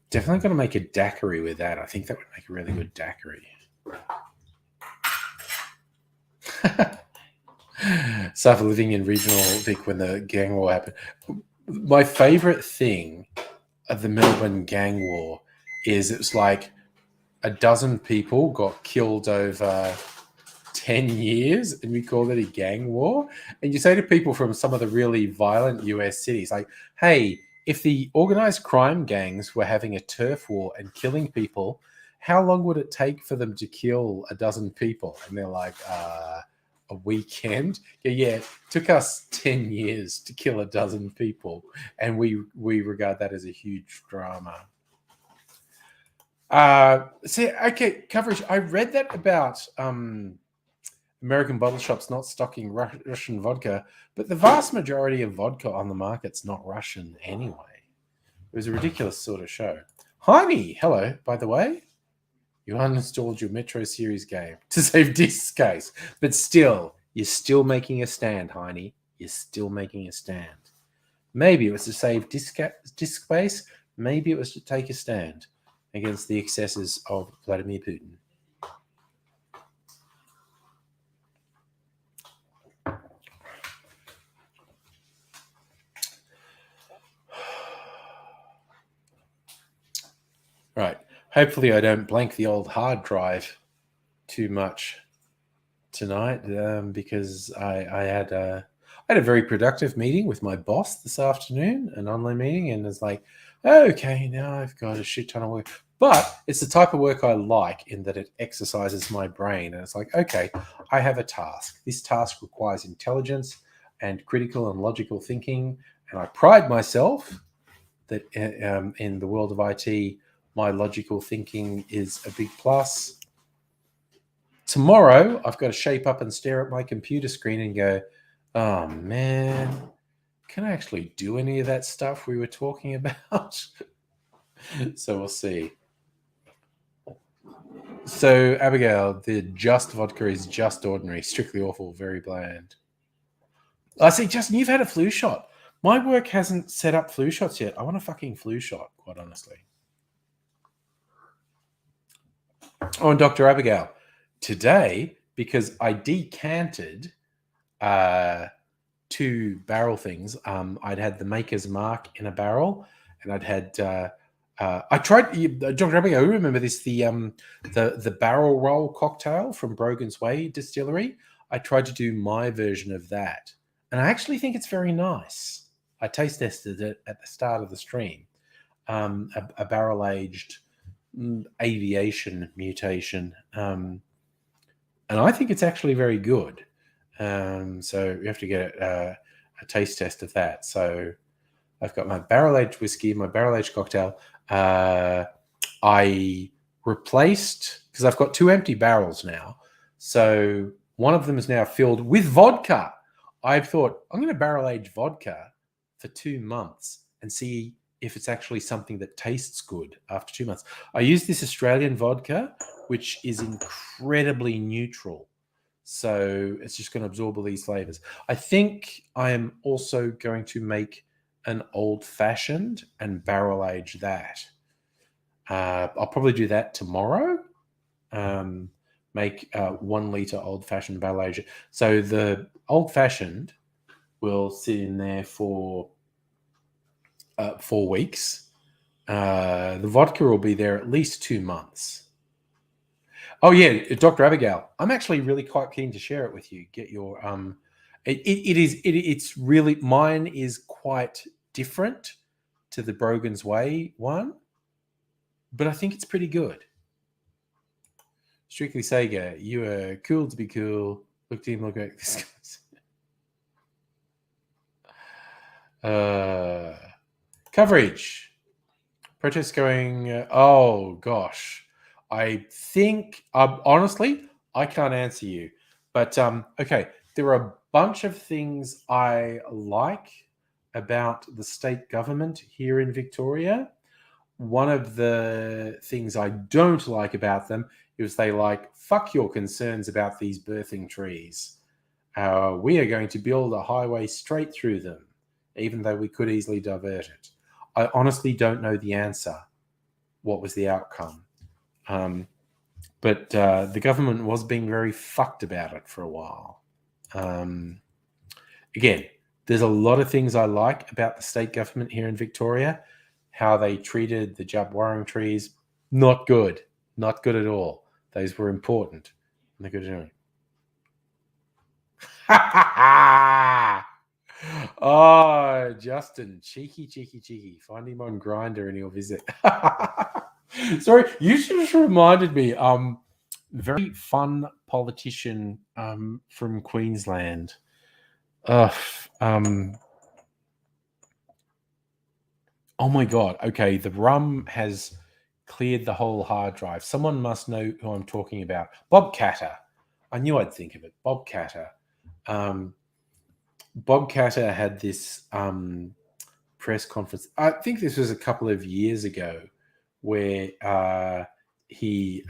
Definitely going to make a daiquiri with that. I think that would make a really good daiquiri. Suffer living in regional Vic when the gang war happened. My favorite thing of the Melbourne gang war is it was like a dozen people got killed over 10 years and we call it a gang war. And you say to people from some of the really violent US cities, like, hey, if the organized crime gangs were having a turf war and killing people, how long would it take for them to kill a dozen people? And they're like, a weekend. Yeah, it took us 10 years to kill a dozen people, and we regard that as a huge drama. Okay, coverage. I read that about American bottle shops not stocking Russian vodka, but the vast majority of vodka on the market's not Russian anyway. It was a ridiculous sort of show. Heine, hello, by the way. You uninstalled your Metro Series game to save disk space, but still, you're still making a stand, Heine. You're still making a stand. Maybe it was to save disk space. Maybe it was to take a stand against the excesses of Vladimir Putin. Right. Hopefully I don't blank the old hard drive too much tonight because I had a very productive meeting with my boss this afternoon, an online meeting, and it's like, okay, now I've got a shit ton of work. But it's the type of work I like in that it exercises my brain. And it's like, okay, I have a task. This task requires intelligence and critical and logical thinking. And I pride myself that in the world of IT, my logical thinking is a big plus. Tomorrow, I've got to shape up and stare at my computer screen and go, oh, man, can I actually do any of that stuff we were talking about? So we'll see. So, Abigail, the just vodka is just ordinary, strictly awful, very bland. I see, Justin, you've had a flu shot. My work hasn't set up flu shots yet. I want a fucking flu shot, quite honestly. Oh, and Dr. Abigail, today, because I decanted 2 barrel things, I'd had the Maker's Mark in a barrel, and I'd had I tried, Dr. Abigail, you remember this, the barrel roll cocktail from Brogan's Way Distillery? I tried to do my version of that, and I actually think it's very nice. I taste tested it at the start of the stream. A barrel-aged aviation mutation, and I think it's actually very good. So you have to get a taste test of that. So I've got my barrel-aged whiskey, my barrel-aged cocktail. I replaced, because I've got 2 empty barrels now, so one of them is now filled with vodka. I thought, I'm going to barrel-age vodka for 2 months and see if it's actually something that tastes good after 2 months. I use this Australian vodka, which is incredibly neutral. So it's just going to absorb all these flavors. I think I am also going to make an old-fashioned and barrel-age that. I'll probably do that tomorrow. Make 1 liter old-fashioned barrel-age. So the old-fashioned will sit in there for 4 weeks. The vodka will be there at least 2 months. Oh yeah, Dr. Abigail, I'm actually really quite keen to share it with you. Get your It's really, mine is quite different to the Brogan's Way one, but I think it's pretty good. Strictly Sega, you are cool to be cool. Look to him, look at this guy's. Coverage. Protests going, oh gosh. I think, honestly, I can't answer you. But okay, there are a bunch of things I like about the state government here in Victoria. One of the things I don't like about them is they like, fuck your concerns about these birthing trees. We are going to build a highway straight through them, even though we could easily divert it. I honestly don't know the answer. What was the outcome? But the government was being very fucked about it for a while. Again, there's a lot of things I like about the state government here in Victoria. How they treated the Djabwarring trees, not good. Not good at all. Those were important. They're good at doing. Oh, Justin, cheeky. Find him on Grindr and he'll visit. Sorry, you just reminded me. Very fun politician from Queensland. Oh my god. Okay, the rum has cleared the whole hard drive. Someone must know who I'm talking about. Bob Catter. I knew I'd think of it. Bob Catter. Bob Catter had this press conference. I think this was a couple of years ago, where he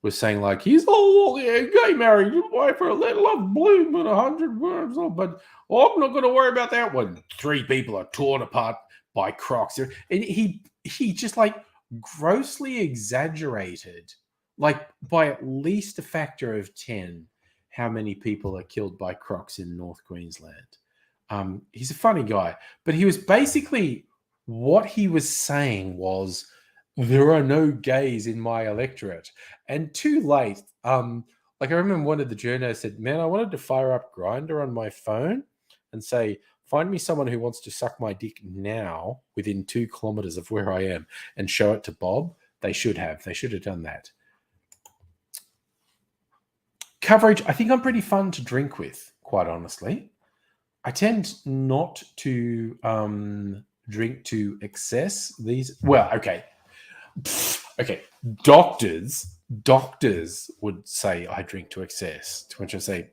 was saying like he's gay married wife for a little of bloom and 100 words old, but I'm not going to worry about that one. 3 people are torn apart by Crocs, and he just like grossly exaggerated, like by at least a factor of 10. How many people are killed by Crocs in North Queensland? He's a funny guy, but he was basically, what he was saying was, there are no gays in my electorate. And too late. Like I remember one of the journos said, man, I wanted to fire up Grindr on my phone and say, find me someone who wants to suck my dick now within 2 kilometers of where I am, and show it to Bob. They should have done that. Coverage, I think I'm pretty fun to drink with, quite honestly. I tend not to drink to excess these. Well, okay. Doctors would say I drink to excess, to which I say,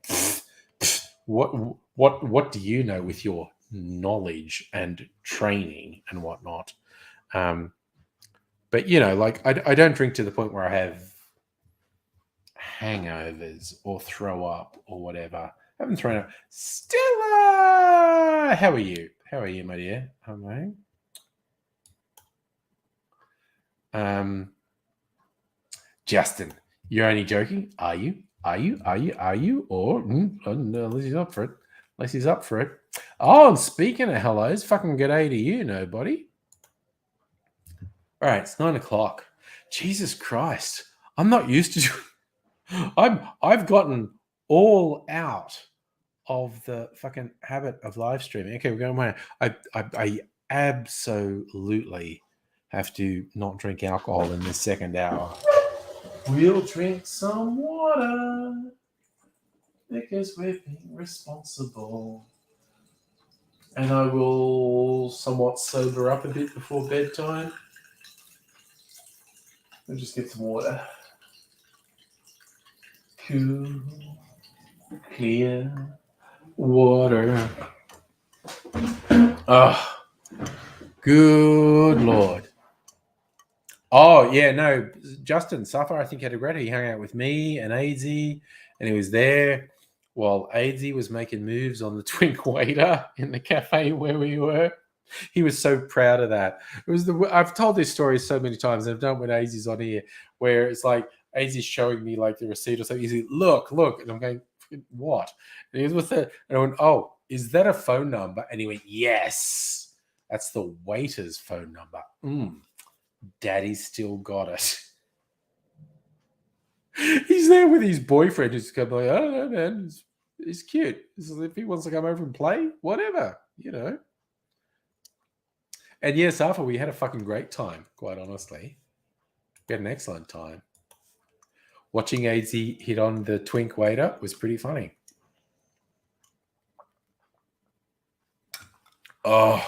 what do you know with your knowledge and training and whatnot? But like I don't drink to the point where I have hangovers or throw up or whatever. I haven't thrown up. Stella, how are you? How are you, my dear? Justin, you're only joking. Are you? Or unless he's up for it. Oh, and speaking of hellos, fucking g'day to you, nobody. All right, it's 9:00. Jesus Christ, I'm not used to. I've gotten all out of the fucking habit of live streaming. Okay, we're going away. I absolutely have to not drink alcohol in this second hour. We'll drink some water because we're being responsible. And I will somewhat sober up a bit before bedtime. I'll just get some water. Cool, clear water. Oh, good Lord. Oh, yeah, no. Justin Suffer, I think, had a great. He hung out with me and Aidsy, and he was there while Aidsy was making moves on the twink waiter in the cafe where we were. He was so proud of that. It was I've told this story so many times. I've done it when Aidsy's on here, where it's like Aidsy's showing me like the receipt or something. He's like, look, and I'm going, what? And he was with it, and I went, oh, is that a phone number? And he went, yes, that's the waiter's phone number. Daddy's still got it. He's there with his boyfriend who's kind of like, I don't know, man. He's cute. If he wants to come over and play, whatever, you know. And yes, after we had a fucking great time, quite honestly. We had an excellent time. Watching AZ hit on the twink waiter was pretty funny. Oh,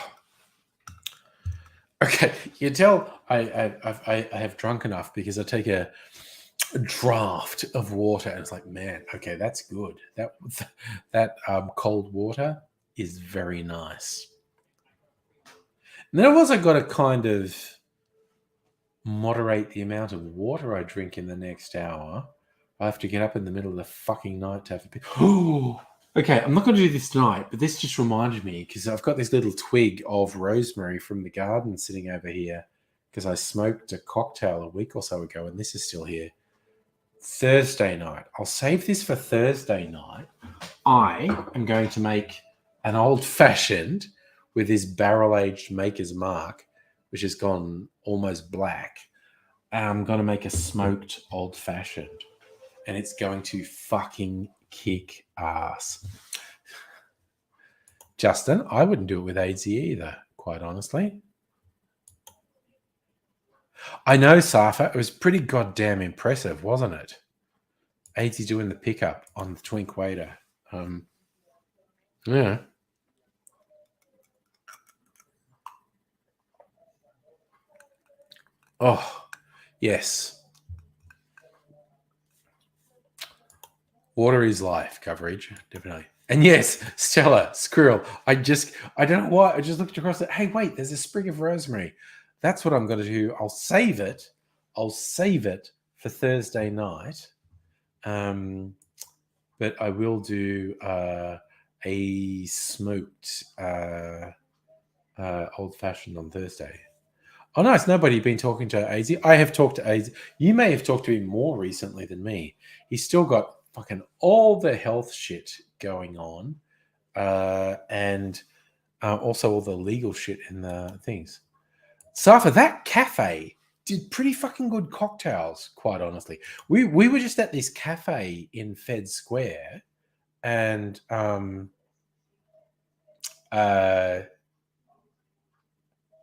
okay. You can tell I have drunk enough because I take a draft of water and it's like, man, okay, that's good. That cold water is very nice. And then I've also got to kind of moderate the amount of water I drink in the next hour. I have to get up in the middle of the fucking night to have a bit. Oh, okay. I'm not going to do this tonight, but this just reminded me because I've got this little twig of rosemary from the garden sitting over here because I smoked a cocktail a week or so ago, and this is still here. Thursday night. I'll save this for Thursday night. I am going to make an old fashioned with this barrel aged Maker's Mark, which has gone almost black. I'm going to make a smoked old fashioned, and it's going to fucking kick ass. Justin, I wouldn't do it with AZ either, quite honestly. I know, Safa. It was pretty goddamn impressive, wasn't it? AZ doing the pickup on the twink waiter. Yeah. Oh, yes. Water is life coverage, definitely. And yes, Stella, squirrel. I don't know why. I just looked across it. Hey, wait, there's a sprig of rosemary. That's what I'm going to do. I'll save it for Thursday night. But I will do a smoked old fashioned on Thursday. Oh, nice. Nobody been talking to AZ. I have talked to AZ. You may have talked to him more recently than me. He's still got fucking all the health shit going on, and also all the legal shit in the things. Safa, that cafe did pretty fucking good cocktails, quite honestly. We were just at this cafe in Fed Square, and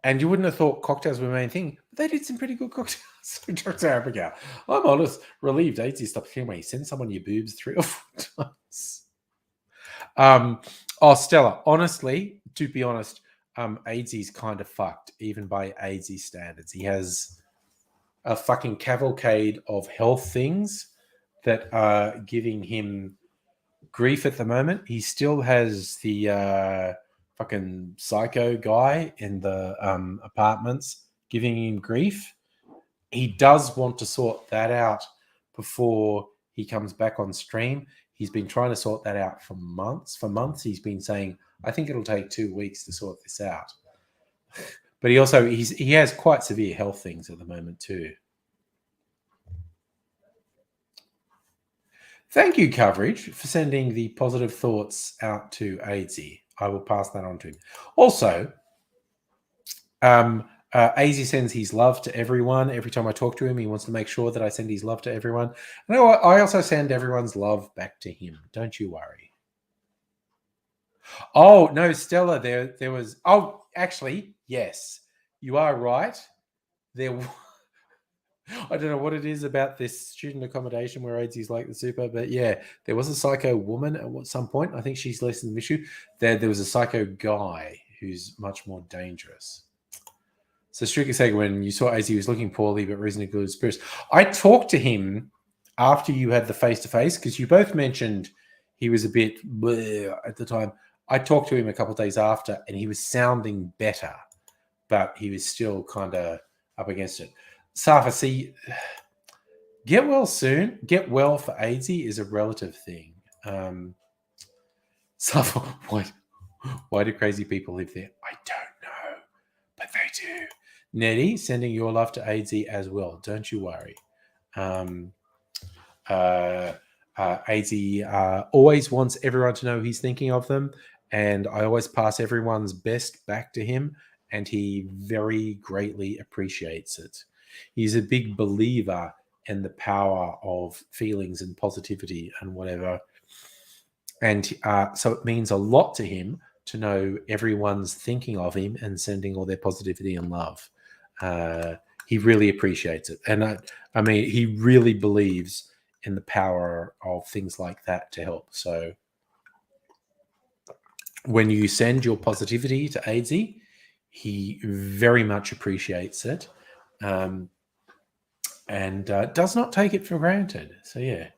and you wouldn't have thought cocktails were the main thing, but they did some pretty good cocktails. Dr. Abigail, I'm honest, relieved AZ stopped anyway. You send someone your boobs 3 or 4 times. Oh, Stella, honestly, to be honest, AZ's kind of fucked, even by AZ standards. He has a fucking cavalcade of health things that are giving him grief at the moment. He still has the fucking psycho guy in the apartments giving him grief. He does want to sort that out before he comes back on stream. He's been trying to sort that out for months. For months, he's been saying, I think it'll take 2 weeks to sort this out. But he has quite severe health things at the moment too. Thank you, Coverage, for sending the positive thoughts out to AZ. I will pass that on to him. Also, AZ sends his love to everyone. Every time I talk to him, he wants to make sure that I send his love to everyone. And I also send everyone's love back to him. Don't you worry. Oh, no, Stella, there was... Oh, actually, yes, you are right. I don't know what it is about this student accommodation where AZ's like the super, but yeah, there was a psycho woman at some point. I think she's less than the issue. There was a psycho guy who's much more dangerous. So Strictly saying when you saw AZ, he was looking poorly but reasonably good spirits. I talked to him after you had the face-to-face because you both mentioned he was a bit bleh at the time. I talked to him a couple of days after and he was sounding better, but he was still kind of up against it. Safa, see, get well soon. Get well for AZ is a relative thing. Safa, why do crazy people live there? I don't know, but they do. Nettie, sending your love to AZ as well. Don't you worry. AZ always wants everyone to know he's thinking of them, and I always pass everyone's best back to him, and he very greatly appreciates it. He's a big believer in the power of feelings and positivity and whatever. And so it means a lot to him to know everyone's thinking of him and sending all their positivity and love. He really appreciates it. And I mean, he really believes in the power of things like that to help. So when you send your positivity to AIDSy, he very much appreciates it, and does not take it for granted. So yeah.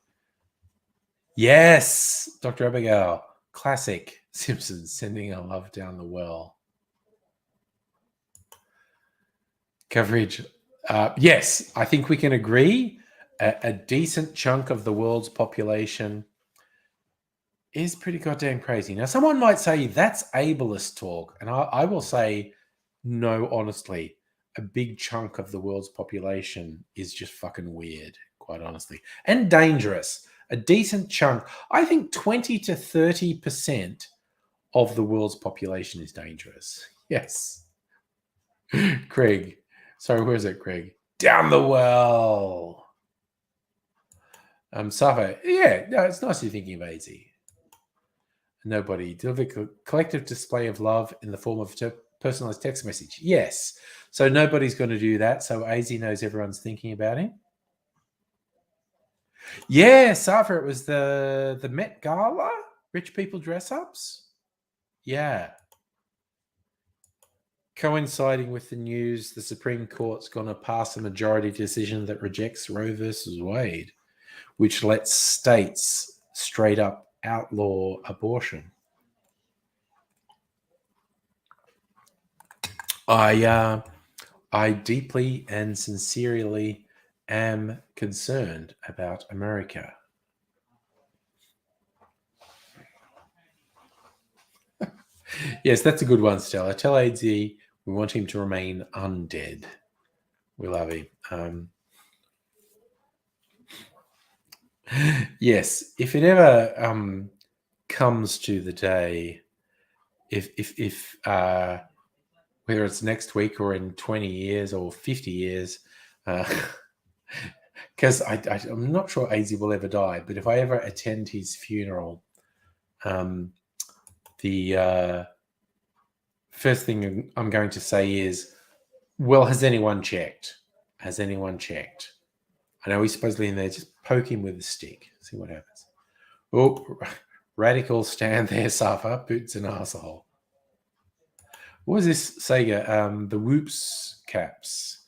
Yes, Dr. Abigail, classic Simpsons, sending our love down the well. Coverage. Yes, I think we can agree a decent chunk of the world's population is pretty goddamn crazy. Now, someone might say that's ableist talk, and I will say, no, honestly, a big chunk of the world's population is just fucking weird, quite honestly, and dangerous. A decent chunk, I think 20 to 30% of the world's population is dangerous. Yes. Craig. Sorry, where is it, Craig? Down the well. Safa. Yeah, no, it's nice you're thinking of AIDSy. Nobody. Deliver collective display of love in the form of personalized text message. Yes. So nobody's going to do that. So AIDSy knows everyone's thinking about him. Yeah, Safa, it was the Met Gala, rich people dress ups. Yeah. Coinciding with the news, the Supreme Court's going to pass a majority decision that rejects Roe versus Wade, which lets states straight up outlaw abortion. I deeply and sincerely am concerned about America. Yes, that's a good one, Stella. Tell AIDSy we want him to remain undead. We love him. Yes, if it ever comes to the day, if whether it's next week or in 20 years or 50 years, because I'm not sure AIDSy will ever die, but if I ever attend his funeral, the first thing I'm going to say is, well, has anyone checked? Has anyone checked? I know he's supposedly in there. Just poke him with a stick. See what happens. Oh, radical stand there, Safa. Boots an asshole. What was this, Sega? The Whoops caps.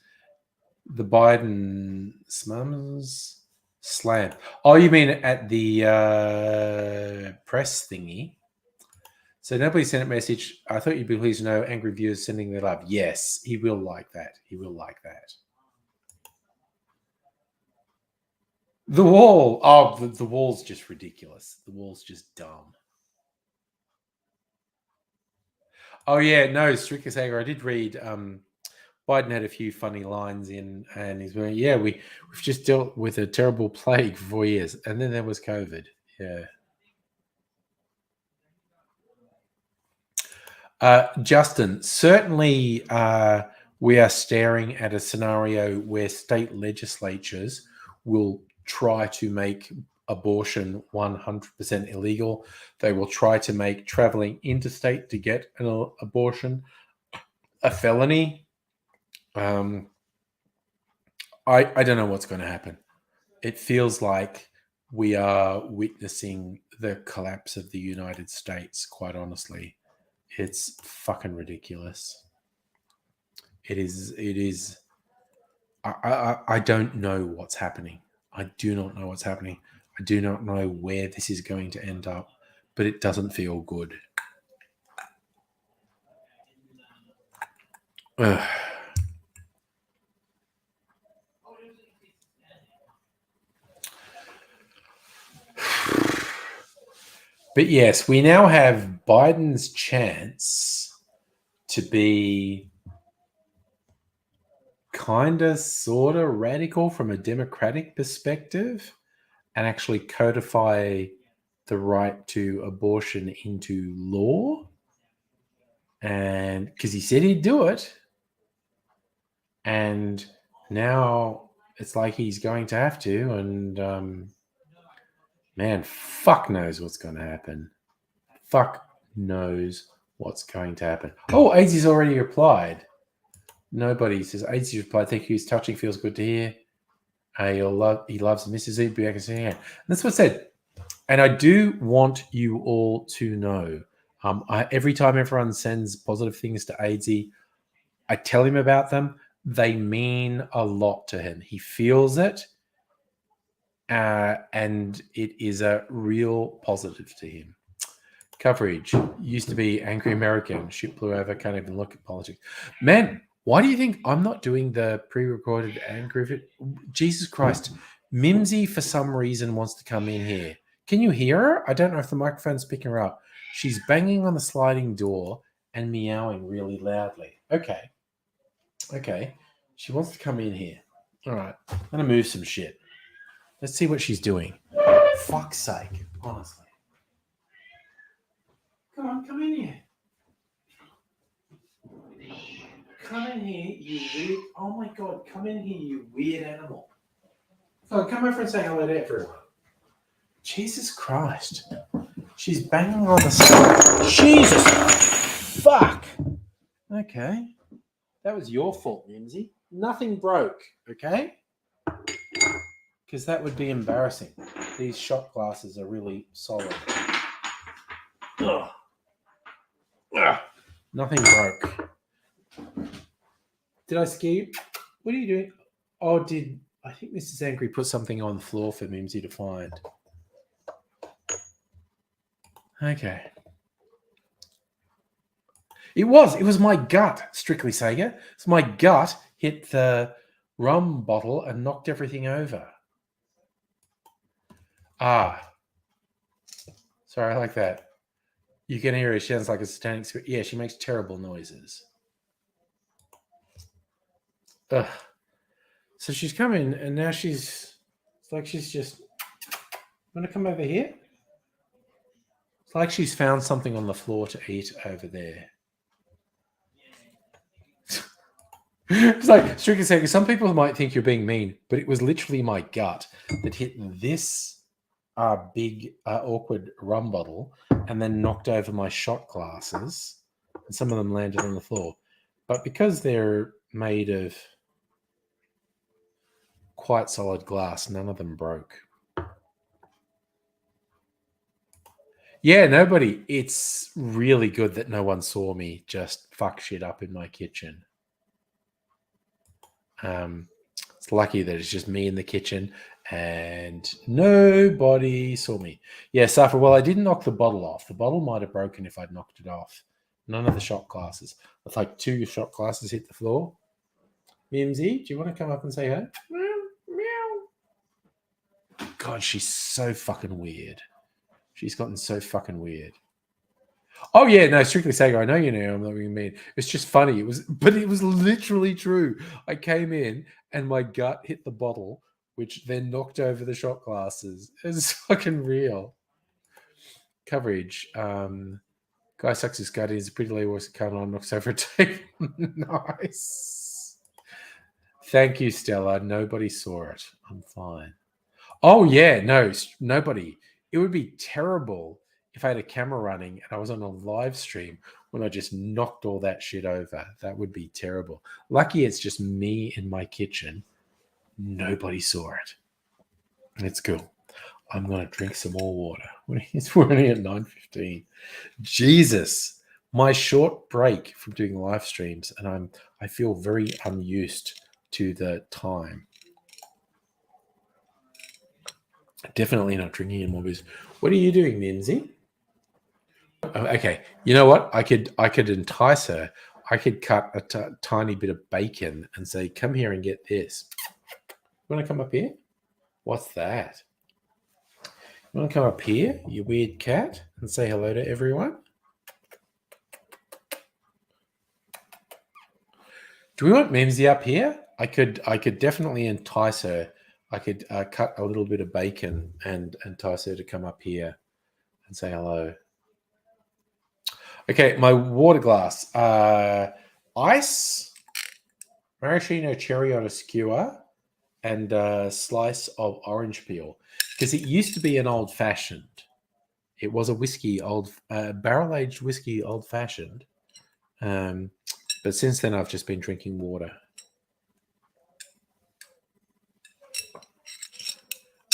The Biden Smums slam. Oh, you mean at the press thingy? So nobody sent a message. I thought you'd be pleased to know angry viewers sending their love. Yes, he will like that. He will like that. The wall. Oh, the wall's just ridiculous. The wall's just dumb. Oh yeah, no, Stricker Sager. I did read. Biden had a few funny lines in, and he's going, "Yeah, we've just dealt with a terrible plague for 4 years, and then there was COVID." Yeah. Justin, certainly we are staring at a scenario where state legislatures will try to make abortion 100% illegal. They will try to make traveling interstate to get an abortion a felony. I don't know what's going to happen. It feels like we are witnessing the collapse of the United States, quite honestly. It's fucking ridiculous. It is. I don't know what's happening. I do not know what's happening. I do not know where this is going to end up, but it doesn't feel good. Ugh. But yes, we now have Biden's chance to be kind of sort of radical from a democratic perspective and actually codify the right to abortion into law. And because he said he'd do it, and now it's like he's going to have to. And Man, fuck knows what's going to happen. Fuck knows what's going to happen. Oh, AZ's already replied. Nobody says AZ's replied. Thank you. His touching feels good to hear. He loves Mrs. Z. Be back and that's what I said. And I do want you all to know. Every time everyone sends positive things to AZ, I tell him about them. They mean a lot to him. He feels it. And it is a real positive to him. Coverage used to be angry American. Shit blew over. Can't even look at politics. Man, why do you think I'm not doing the pre-recorded angry? Jesus Christ. Mimsy, for some reason, wants to come in here. Can you hear her? I don't know if the microphone's picking her up. She's banging on the sliding door and meowing really loudly. Okay. She wants to come in here. All right. I'm going to move some shit. Let's see what she's doing. Fuck's sake, honestly. Come on, come in here. Come in here, you weird... Oh my God, come in here, you weird animal. Oh, come over and say hello to everyone. Jesus Christ. She's banging on the side. Jesus fuck. Okay. That was your fault, Mimsy. Nothing broke, okay? Because that would be embarrassing. These shot glasses are really solid. Ugh. Ugh. Nothing broke. Did I scare you? What are you doing? Oh, I think Mrs. Angry put something on the floor for Mimsy to find. Okay. It was my gut, Strictly Sega. It's my gut hit the rum bottle and knocked everything over. Sorry, I like that. You can hear her. She sounds like a satanic spirit. Yeah, she makes terrible noises. Ugh. So she's coming, and now it's like she's just going to come over here. It's like she's found something on the floor to eat over there. It's like, Strictly saying, some people might think you're being mean, but it was literally my gut that hit this big, awkward rum bottle and then knocked over my shot glasses, and some of them landed on the floor. But because they're made of quite solid glass, none of them broke. Yeah, nobody. It's really good that no one saw me just fuck shit up in my kitchen. It's lucky that it's just me in the kitchen and nobody saw me. Yeah, Safa, well, I didn't knock the bottle off. The bottle might have broken if I'd knocked it off. None of the shot glasses. It's like 2 shot glasses hit the floor. Mimsy, do you want to come up and say hi? Meow. God, she's so fucking weird. She's gotten so fucking weird. Oh yeah, no, Strictly Sega. I know you know I'm not being mean. It's just funny. It was literally true. I came in and my gut hit the bottle, which then knocked over the shot glasses. It's fucking real. Coverage. Guy sucks his gut. He's a pretty lady voice coming on, knocks over a table. Nice. Thank you, Stella. Nobody saw it. I'm fine. Oh yeah, no, nobody. It would be terrible if I had a camera running and I was on a live stream when I just knocked all that shit over. That would be terrible. Lucky it's just me in my kitchen. Nobody saw it. It's cool. I'm going to drink some more water. We're only at 9:15. Jesus. My short break from doing live streams, and I feel very unused to the time. Definitely not drinking any more booze. What are you doing, Mimsy? Okay, you know what? I could entice her. I could cut a tiny bit of bacon and say, "Come here and get this." You want to come up here? What's that? You want to come up here, you weird cat, and say hello to everyone? Do we want Mimsy up here? I could definitely entice her. I could cut a little bit of bacon and entice her to come up here and say hello. Okay, my water glass. Ice, maraschino cherry on a skewer, and a slice of orange peel. because it used to be an old fashioned. It was a whiskey, barrel aged whiskey, old fashioned. But since then, I've just been drinking water.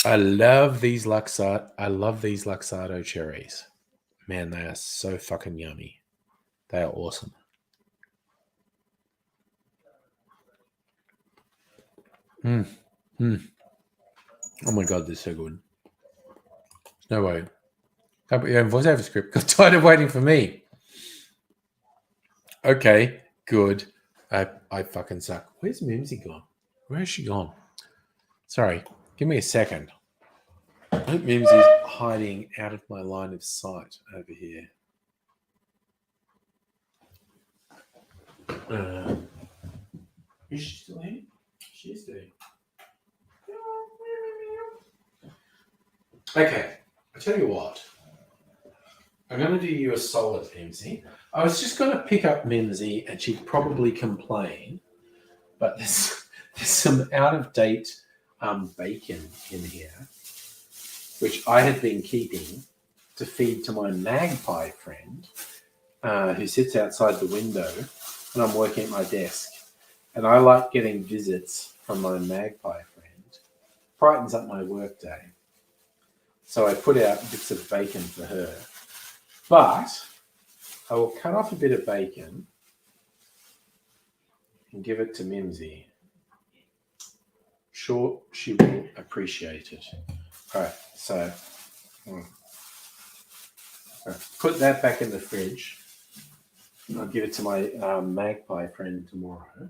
I love these Luxardo cherries. Man, they are so fucking yummy. They are awesome. Oh my god, they're so good. No way. Voiceover script got tired of waiting for me. Okay, good. I fucking suck. Where's Mimsy gone? Where has she gone? Sorry, give me a second. I hope Mimsy's hiding out of my line of sight over here. Is she still here? She is there. Okay, I tell you what. I'm going to do you a solid, Mimsy. I was just going to pick up Mimsy and she'd probably complain, but there's some out-of-date bacon in here, which I had been keeping to feed to my magpie friend who sits outside the window when I'm working at my desk. And I like getting visits from my magpie friend. Brightens up my workday. So I put out bits of bacon for her. But I will cut off a bit of bacon and give it to Mimsy. Sure, she will appreciate it. All right, so put that back in the fridge. I'll give it to my magpie friend tomorrow.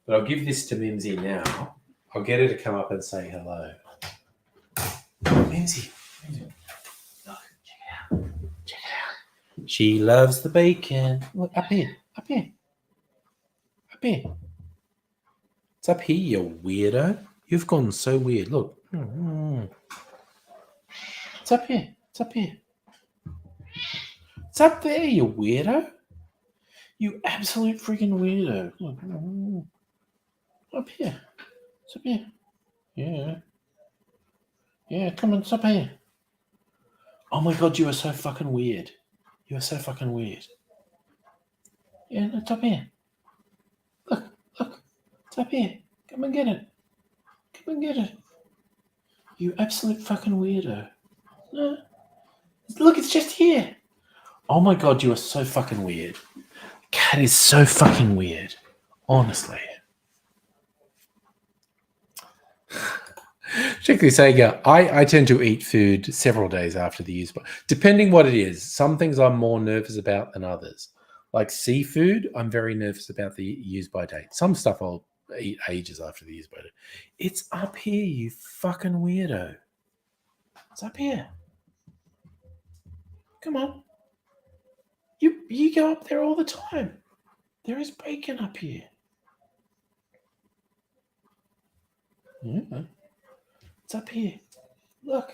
But I'll give this to Mimsy now. I'll get her to come up and say hello. Mimsy. Look, check it out. Check it out. She loves the bacon. Look, up here. Up here. Up here. It's up here, you weirdo. You've gone so weird. Look. It's up here. It's up here. It's up there, you weirdo. You absolute freaking weirdo. Look. Up here. It's up here. Yeah. Yeah, come on, it's up here. Oh my god, you are so fucking weird. You are so fucking weird. Yeah, it's up here. Look. It's up here. Come and get it. Come and get it. You absolute fucking weirdo. No. Look, it's just here. Oh my god, you are so fucking weird. Cat is so fucking weird. Honestly. Check this, Aga. I tend to eat food several days after the use by, depending what it is. Some things I'm more nervous about than others. Like seafood, I'm very nervous about the use by date. Some stuff I'll eat ages after the use by date. It's up here, you fucking weirdo. It's up here. Come on. You go up there all the time. There is bacon up here. Yeah. It's up here. Look.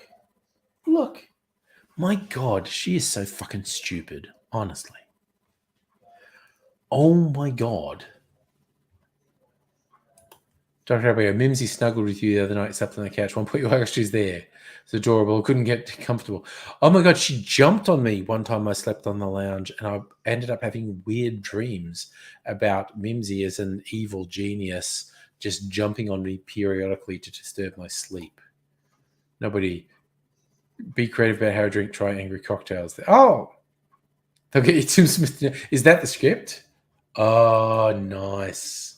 My god, she is so fucking stupid. Honestly. Oh my god. Dr. Abigail, Mimsy snuggled with you the other night, slept on the couch. One point, you she's there. It's adorable. Couldn't get comfortable. Oh my god, she jumped on me one time I slept on the lounge and I ended up having weird dreams about Mimsy as an evil genius just jumping on me periodically to disturb my sleep. Nobody be creative about how to drink, try angry cocktails. Oh, they'll get you Tim Smith. Is that the script? Oh, nice.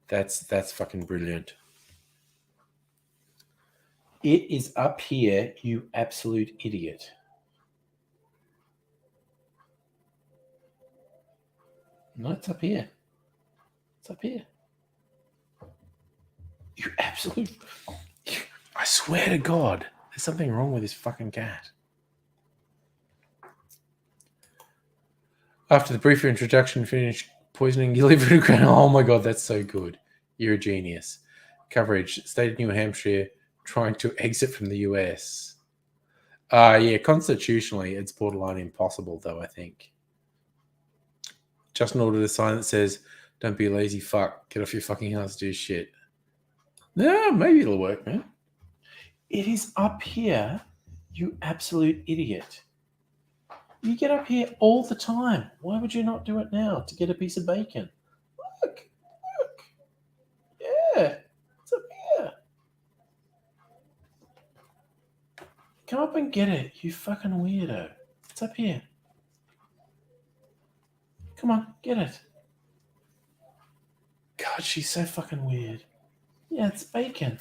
That's fucking brilliant. It is up here, you absolute idiot. No, it's up here. It's up here. You absolute... I swear to God, there's something wrong with this fucking cat. After the briefer introduction, finish poisoning you leave it ground. Oh my god, that's so good. You're a genius. Coverage. State of New Hampshire trying to exit from the US. Yeah, constitutionally, it's borderline impossible, though, I think. Justin ordered a sign that says, don't be a lazy fuck. Get off your fucking ass, do shit. Yeah, maybe it'll work, man. It is up here, you absolute idiot. You get up here all the time. Why would you not do it now to get a piece of bacon? Look, look. Yeah, it's up here. Come up and get it, you fucking weirdo. It's up here. Come on, get it. God, she's so fucking weird. Yeah, it's bacon.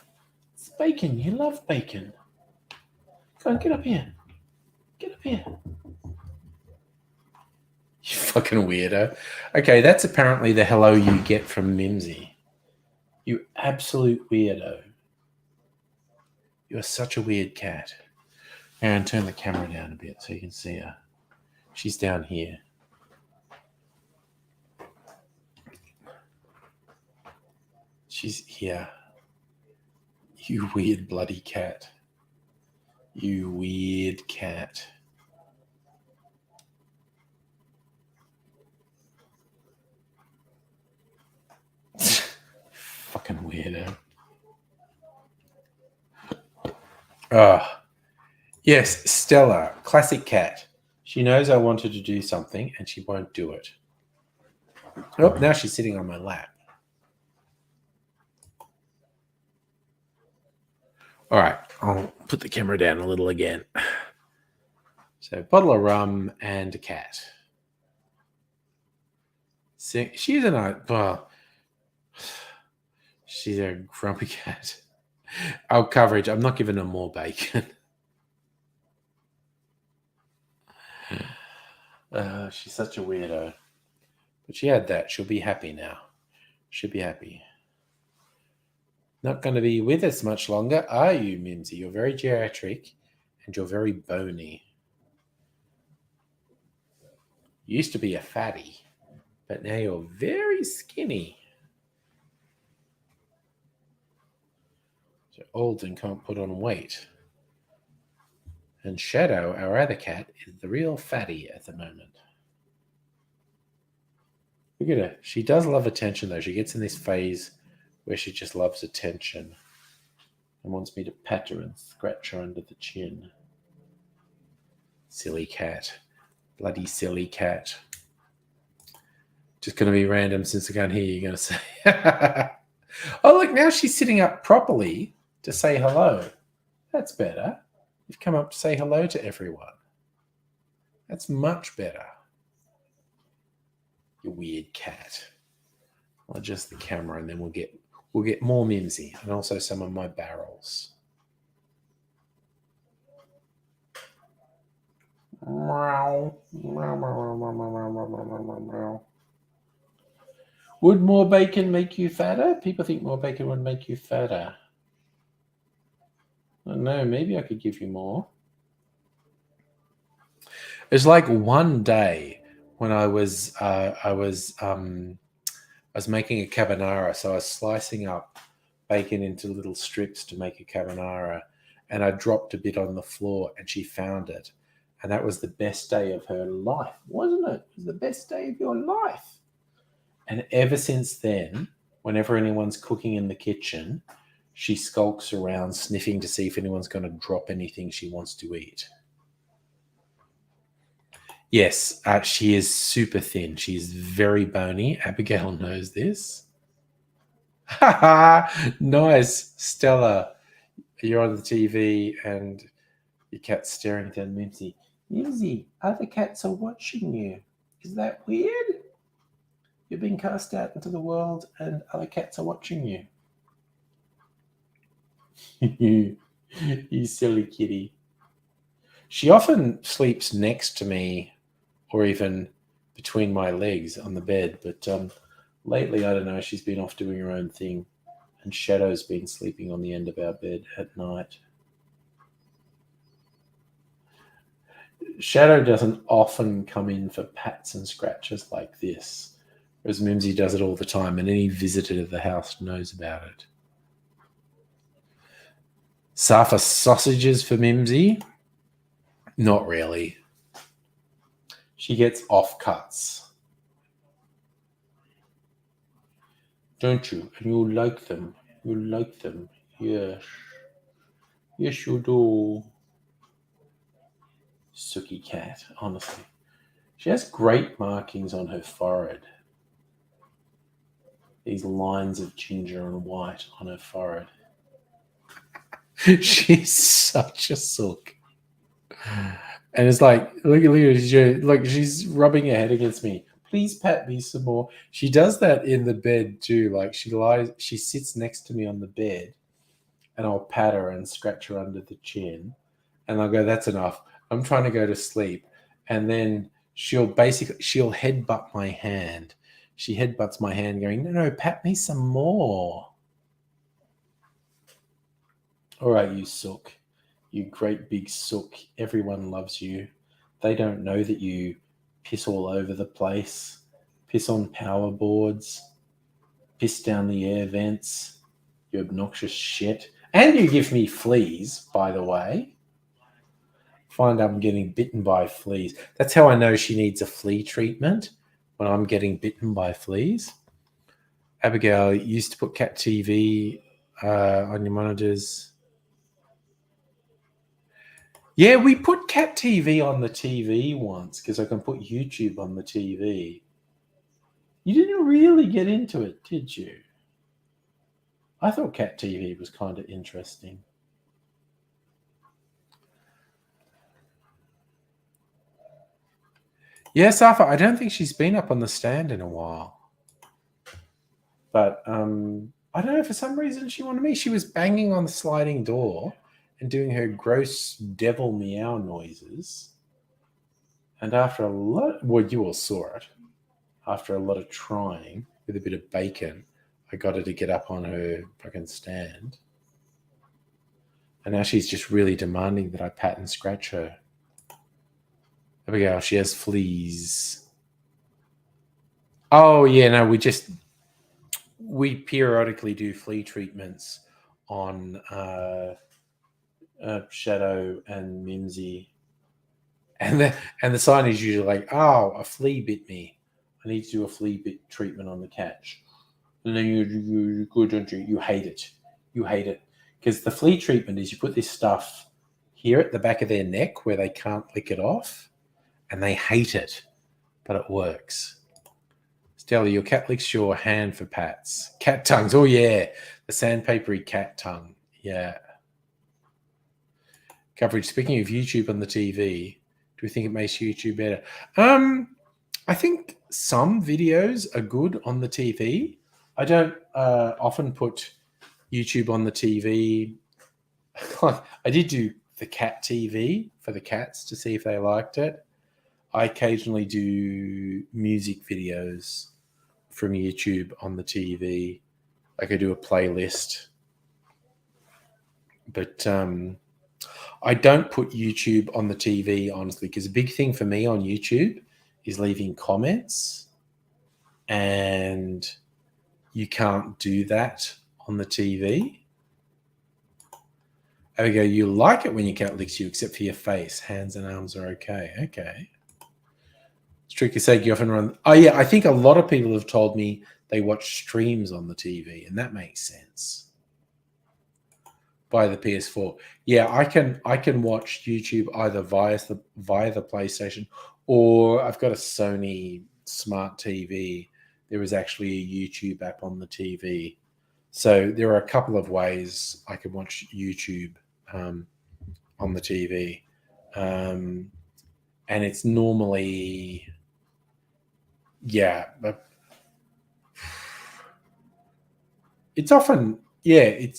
It's bacon. You love bacon. Come on, get up here. Get up here. You fucking weirdo. Okay, that's apparently the hello you get from Mimsy. You absolute weirdo. You are such a weird cat. And turn the camera down a bit so you can see her. She's down here. She's here. You weird bloody cat. You weird cat. Fucking weirdo. Yes, Stella, classic cat. She knows I want her to do something and she won't do it. Oh, now she's sitting on my lap. All right, I'll put the camera down a little again. So, bottle of rum and a cat. She's a nice, well, she's a grumpy cat. Our coverage, I'm not giving her more bacon. She's such a weirdo. But she had that. She'll be happy now. She'll be happy. Not going to be with us much longer, are you, Mimsy? You're very geriatric and you're very bony. You used to be a fatty, but now you're very skinny. So old and can't put on weight. And Shadow, our other cat, is the real fatty at the moment. Look at her. She does love attention, though. She gets in this phase where she just loves attention and wants me to pat her and scratch her under the chin. Silly cat. Bloody silly cat. Just going to be random since I can't hear you. You're going to say, oh, look, now she's sitting up properly to say hello. That's better. You've come up to say hello to everyone. That's much better. You weird cat. I'll adjust the camera and then we'll get more Mimsy and also some of my barrels. Would more bacon make you fatter? People think more bacon would make you fatter. I don't know, maybe I could give you more. It's like one day when I was making a carbonara, so I was slicing up bacon into little strips to make a carbonara, and I dropped a bit on the floor, and she found it, and that was the best day of her life, wasn't it? It was the best day of your life. And ever since then, whenever anyone's cooking in the kitchen, she skulks around sniffing to see if anyone's going to drop anything she wants to eat. Yes, she is super thin. She's very bony. Abigail knows this. Nice. Stella, you're on the TV and your cat's staring down Mimsy. Mimsy, other cats are watching you. Is that weird? You've been cast out into the world and other cats are watching you. You silly kitty. She often sleeps next to me or even between my legs on the bed, but lately, I don't know, she's been off doing her own thing, and Shadow's been sleeping on the end of our bed at night. Shadow doesn't often come in for pats and scratches like this, whereas Mimsy does it all the time, and any visitor to the house knows about it. Safa sausages for Mimsy? Not really. She gets offcuts. Don't you? And you like them. You like them? Yes. Yes, you do. Suki cat, honestly. She has great markings on her forehead. These lines of ginger and white on her forehead. She's such a sook. And it's like, look at her. Look, she's rubbing her head against me. Please pat me some more. She does that in the bed too. Like she sits next to me on the bed, and I'll pat her and scratch her under the chin, and I'll go, "That's enough. I'm trying to go to sleep." And then she'll headbutt my hand. She headbutts my hand, going, "No, pat me some more." All right, you sook. You great big sook. Everyone loves you. They don't know that you piss all over the place, piss on power boards, piss down the air vents, you obnoxious shit. And you give me fleas, by the way. Find I'm getting bitten by fleas. That's how I know she needs a flea treatment, when I'm getting bitten by fleas. Abigail, you used to put cat TV on your monitors. Yeah, we put cat TV on the TV once because I can put YouTube on the TV. You didn't really get into it, did you? I thought cat TV was kind of interesting. Yeah, Safa, I don't think she's been up on the stand in a while. But I don't know, for some reason she wanted me. She was banging on the sliding door and doing her gross devil meow noises. And after a lot, well, you all saw it. After a lot of trying with a bit of bacon, I got her to get up on her fucking stand. And now she's just really demanding that I pat and scratch her. There we go. She has fleas. Oh, yeah, no, we periodically do flea treatments on Shadow and Mimsy. And the sign is usually like, "Oh, a flea bit me. I need to do a flea bit treatment on the cat." And then you go, don't you? You hate it. You hate it. Because the flea treatment is you put this stuff here at the back of their neck where they can't lick it off, and they hate it, but it works. Stella, your cat licks your hand for pats. Cat tongues. Oh, yeah. The sandpapery cat tongue. Yeah. Coverage. Speaking of YouTube on the TV, do we think it makes YouTube better? I think some videos are good on the TV. I don't often put YouTube on the TV. I did do the cat TV for the cats to see if they liked it. I occasionally do music videos from YouTube on the TV. Like I do a playlist. But I don't put YouTube on the TV, honestly, because a big thing for me on YouTube is leaving comments. And you can't do that on the TV. There we go. You like it when your cat licks you, except for your face. Hands and arms are okay. Okay. Strictly saying you often run. Oh, yeah. I think a lot of people have told me they watch streams on the TV, and that makes sense. By the PS4. Yeah, I can watch YouTube either via the PlayStation, or I've got a Sony smart TV. There is actually a YouTube app on the TV. So there are a couple of ways I can watch YouTube on the TV. And it's normally, but it's often, I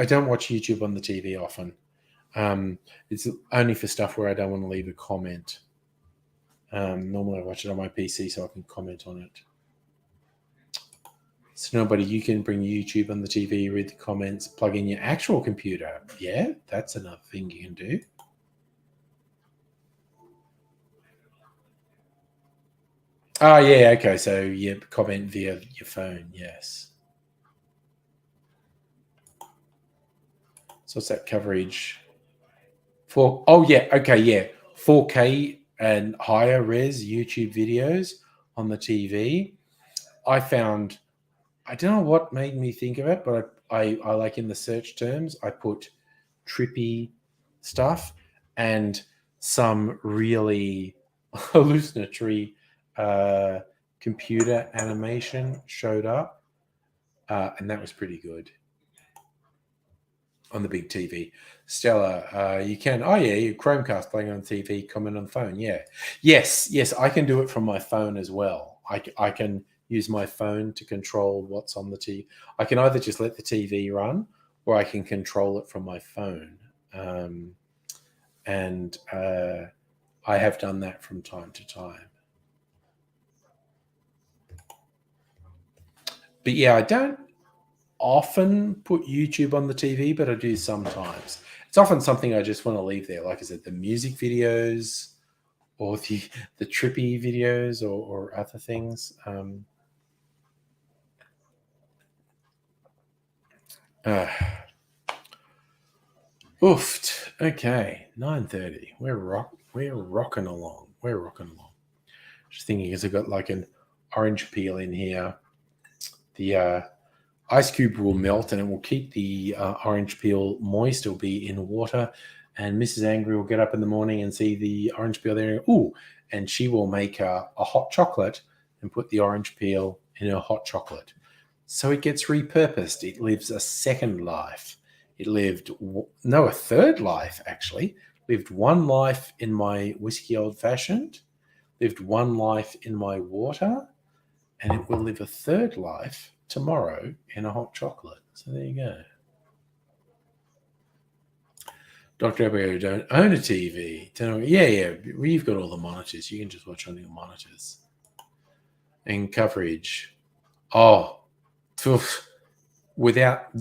don't watch YouTube on the TV often. It's only for stuff where I don't want to leave a comment. Normally I watch it on my PC so I can comment on it. So nobody, you can bring YouTube on the TV, read the comments, plug in your actual computer. Yeah, that's another thing you can do. Oh, yeah, okay. So you comment via your phone, yes. So what's that coverage? 4K and higher res YouTube videos on the TV. I don't know what made me think of it, but I like in the search terms, I put trippy stuff and some really hallucinatory computer animation showed up, and that was pretty good on the big TV. Stella, you can. Oh yeah, your Chromecast playing on TV, comment on the phone. Yeah, yes, I can do it from my phone as well. I can use my phone to control what's on the TV. I can either just let the TV run, or I can control it from my phone. And I have done that from time to time. But yeah, I don't often put YouTube on the TV, but I do sometimes. It's often something I just want to leave there. Like I said, the music videos or the trippy videos or other things. Oofed. Okay, 9:30. We're rocking along. We're rocking along. Just thinking, as I got like an orange peel in here. The ice cube will melt and it will keep the orange peel moist. It'll be in water, and Mrs. Angry will get up in the morning and see the orange peel there. Ooh, and she will make a hot chocolate and put the orange peel in her hot chocolate. So it gets repurposed. It lives a second life. It lived, no, a third life actually. Lived one life in my whiskey old fashioned, lived one life in my water, and it will live a third life tomorrow in a hot chocolate. So there you go. Dr. Abigail, don't own a TV. Yeah. You've got all the monitors. You can just watch on your monitors. And coverage. Oh, without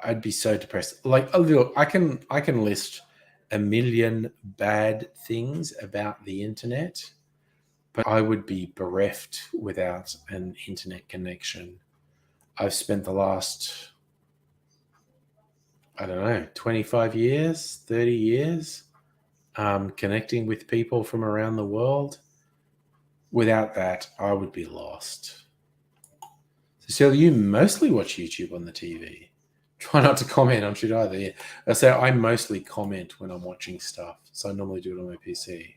I'd be so depressed. Like a little, I can list a million bad things about the internet, but I would be bereft without an internet connection. I've spent the last, I don't know, 25 years, 30 years connecting with people from around the world. Without that, I would be lost. Cecilia, you mostly watch YouTube on the TV. Try not to comment on shit either. Yeah. I say I mostly comment when I'm watching stuff, so I normally do it on my PC.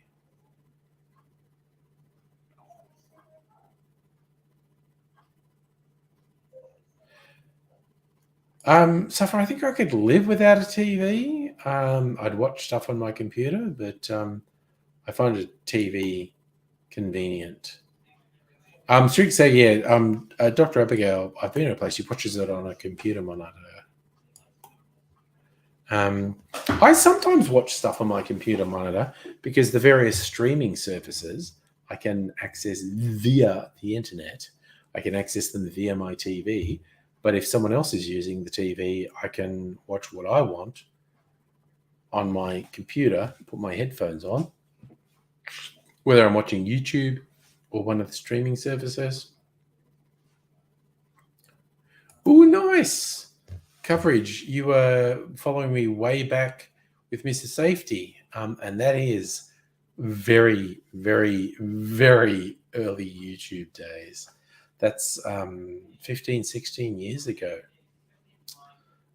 So far, I think I could live without a TV. I'd watch stuff on my computer, but I find a TV convenient. Streak say, yeah, Dr. Abigail, I've been in a place, she watches it on a computer monitor. I sometimes watch stuff on my computer monitor because the various streaming services I can access via the internet. I can access them via my TV. But if someone else is using the TV, I can watch what I want on my computer, put my headphones on, whether I'm watching YouTube or one of the streaming services. Oh, nice coverage. You were following me way back with Mr. Safety, and that is very, very, very early YouTube days. That's 15, 16 years ago.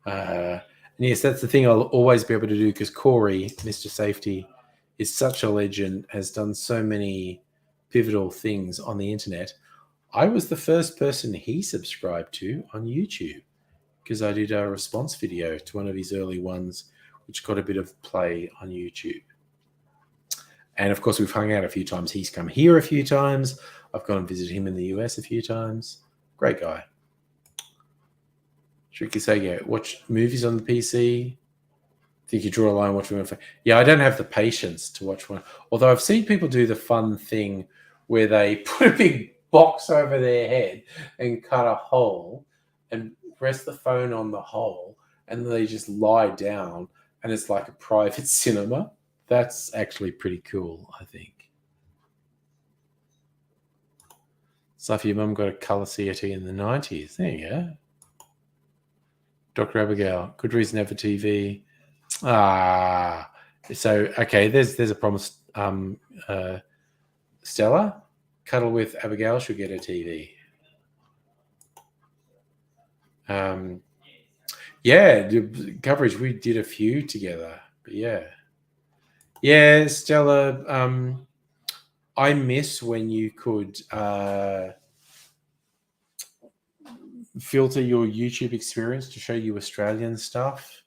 And yes, that's the thing I'll always be able to do because Corey, Mr. Safety, is such a legend, has done so many pivotal things on the internet. I was the first person he subscribed to on YouTube because I did a response video to one of his early ones, which got a bit of play on YouTube. And of course, we've hung out a few times. He's come here a few times. I've gone and visited him in the US a few times. Great guy. Tricky Sega, watch movies on the PC. Think you draw a line watching one. Yeah, I don't have the patience to watch one. Although I've seen people do the fun thing where they put a big box over their head and cut a hole and rest the phone on the hole, and then they just lie down, and it's like a private cinema. That's actually pretty cool, I think. So if your mum got a colour CRT in the 90s, there you go. Dr. Abigail, good reason to have a TV. So okay, there's a promise. Stella, cuddle with Abigail, she'll get a TV. Yeah, the coverage, we did a few together. But yeah, Stella. I miss when you could filter your YouTube experience to show you Australian stuff.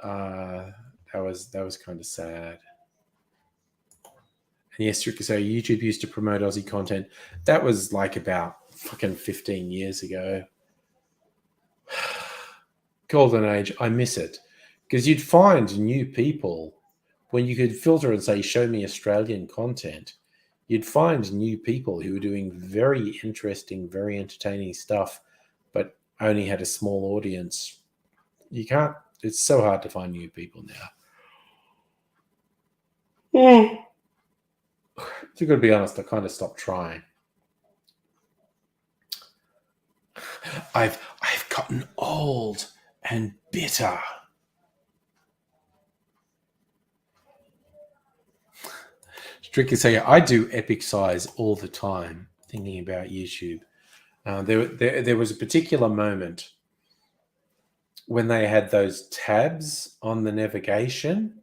Uh, that was kind of sad. And yes, you could say YouTube used to promote Aussie content. That was like about fucking 15 years ago. Golden age. I miss it because you'd find new people when you could filter and say, "Show me Australian content." You'd find new people who were doing very interesting, very entertaining stuff, but only had a small audience. You can't. It's so hard to find new people now. To gotta be honest, I kind of stopped trying. I've gotten old and bitter. Strictly saying, I do epic size all the time, thinking about YouTube. There was a particular moment when they had those tabs on the navigation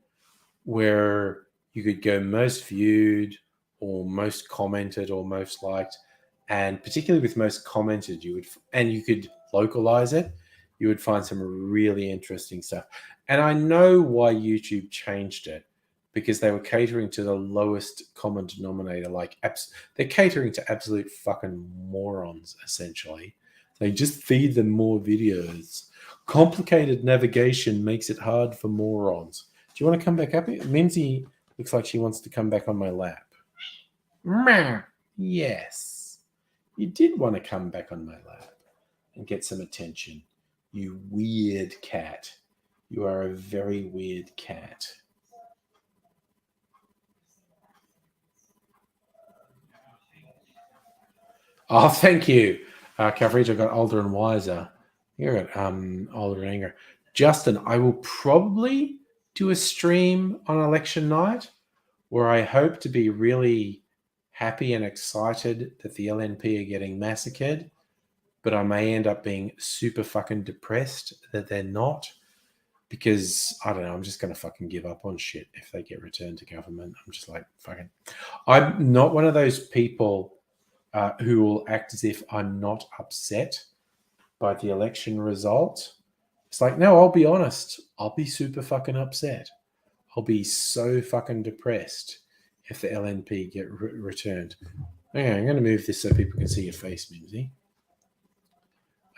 where you could go most viewed or most commented or most liked, and particularly with most commented, you could localize it. You would find some really interesting stuff. And I know why YouTube changed it, because they were catering to the lowest common denominator. They're catering to absolute fucking morons, essentially. They just feed them more videos. Complicated navigation makes it hard for morons. Do you want to come back up? Mimsy looks like she wants to come back on my lap. Yes. You did want to come back on my lap and get some attention. You weird cat. You are a very weird cat. Oh, thank you. Coverage, I got older and wiser. You got older and angry. Justin, I will probably do a stream on election night where I hope to be really happy and excited that the LNP are getting massacred, but I may end up being super fucking depressed that they're not, because I don't know, I'm just going to fucking give up on shit if they get returned to government. I'm just like, fucking, I'm not one of those people who will act as if I'm not upset by the election result. It's like, no, I'll be honest. I'll be super fucking upset. I'll be so fucking depressed if the LNP get returned. Okay, I'm going to move this so people can see your face, Mimsy.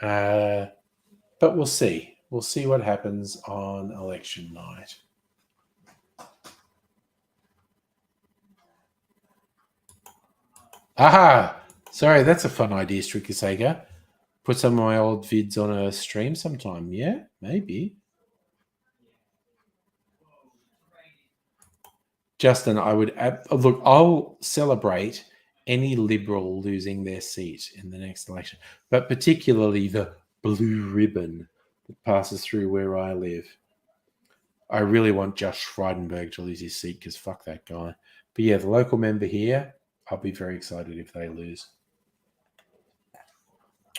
But we'll see. We'll see what happens on election night. Aha! Sorry, that's a fun idea, Strictly Sega. Put some of my old vids on a stream sometime. Yeah, maybe. Justin, I would look. I'll celebrate any Liberal losing their seat in the next election, but particularly the blue ribbon that passes through where I live. I really want Josh Frydenberg to lose his seat because fuck that guy. But yeah, the local member here, I'll be very excited if they lose.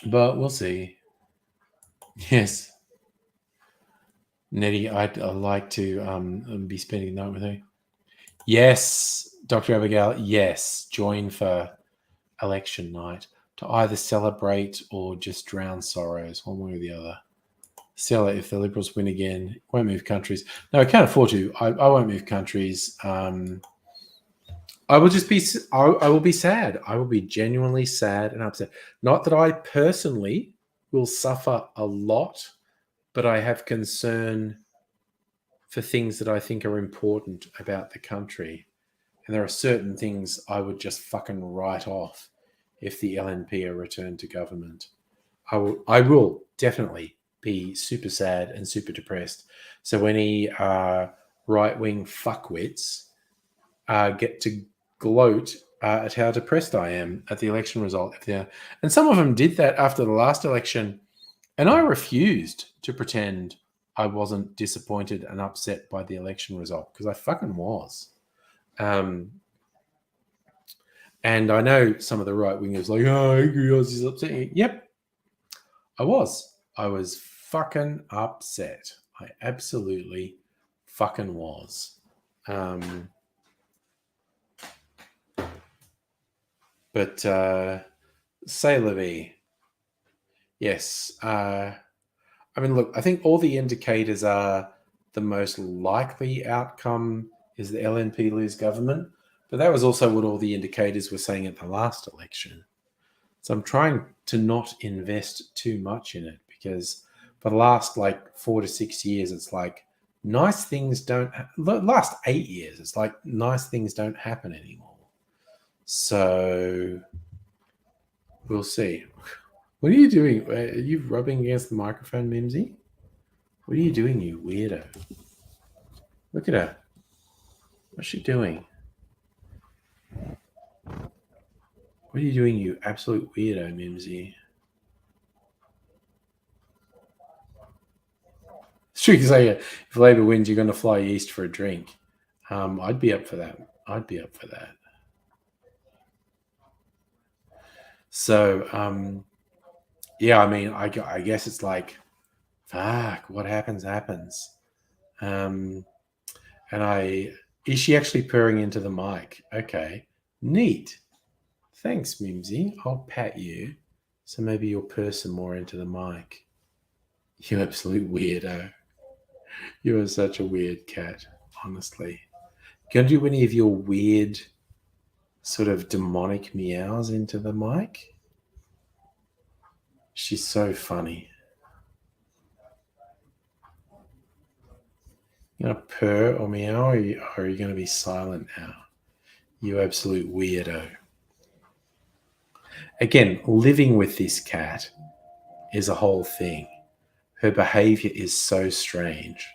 But we'll see. Yes. Nettie, I'd like to be spending the night with her. Yes, Dr. Abigail, yes. Join for election night to either celebrate or just drown sorrows, one way or the other. Stella, if the Liberals win again, won't move countries. No, I can't afford to. I won't move countries. I will just be. I will be sad. I will be genuinely sad and upset. Not that I personally will suffer a lot, but I have concern for things that I think are important about the country. And there are certain things I would just fucking write off if the LNP are returned to government. I will definitely be super sad and super depressed. So any right-wing fuckwits get to gloat at how depressed I am at the election result. And some of them did that after the last election, and I refused to pretend I wasn't disappointed and upset by the election result, because I fucking was. And I know some of the right wingers like, oh, angry Aussies upsetting. Yep, I was fucking upset. I absolutely fucking was. But say la vie. Yes. I mean, look, I think all the indicators are the most likely outcome is the LNP lose government. But that was also what all the indicators were saying at the last election. So I'm trying to not invest too much in it because for the last like 4 to 6 years, it's like nice things don't. Last 8 years, it's like nice things don't happen anymore. So we'll see. What are you doing? Are you rubbing against the microphone, Mimsy? What are you doing, you weirdo? Look at her. What's she doing? What are you doing, you absolute weirdo, Mimsy? It's true because if Labour wins, you're going to fly east for a drink. I'd be up for that. So, yeah, I mean, I guess it's like, fuck, what happens, happens. And is she actually purring into the mic? Okay, neat. Thanks, Mimsy. I'll pat you. So maybe you'll purr some more into the mic. You absolute weirdo. You are such a weird cat, honestly. Can you do any of your weird, sort of demonic meows into the mic? She's so funny. You gonna purr or meow, or are you gonna be silent now? You absolute weirdo. Again, living with this cat is a whole thing. Her behavior is so strange.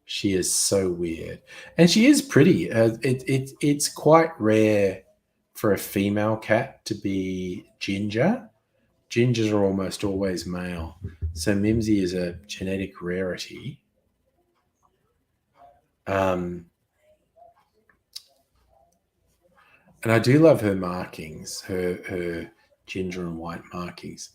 She is so weird, and she is pretty. It's quite rare for a female cat to be ginger. Gingers are almost always male, so Mimsy is a genetic rarity. And I do love her markings, her ginger and white markings,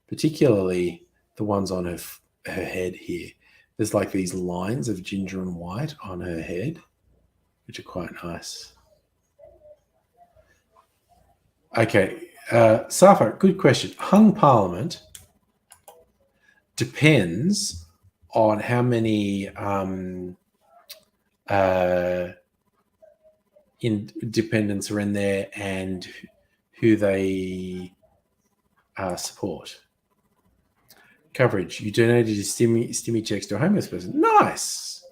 particularly the ones on her head here. There's like these lines of ginger and white on her head, which are quite nice. Okay, Safa, good question. Hung Parliament depends on how many independents are in there and who they support. Coverage. You donated stimmy checks to a homeless person. Nice.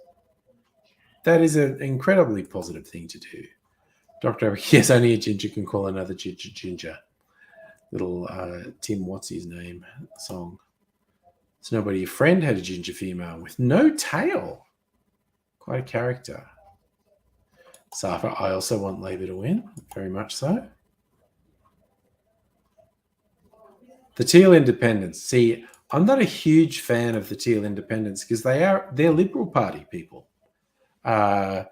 That is an incredibly positive thing to do. Dr. Yes, only a ginger can call another ginger. Little Tim, what's his name song. So nobody, a friend had a ginger female with no tail. Quite a character. Safa, I also want Labour to win, very much so. The Teal Independents. See, I'm not a huge fan of the Teal Independents because they're Liberal Party people. They're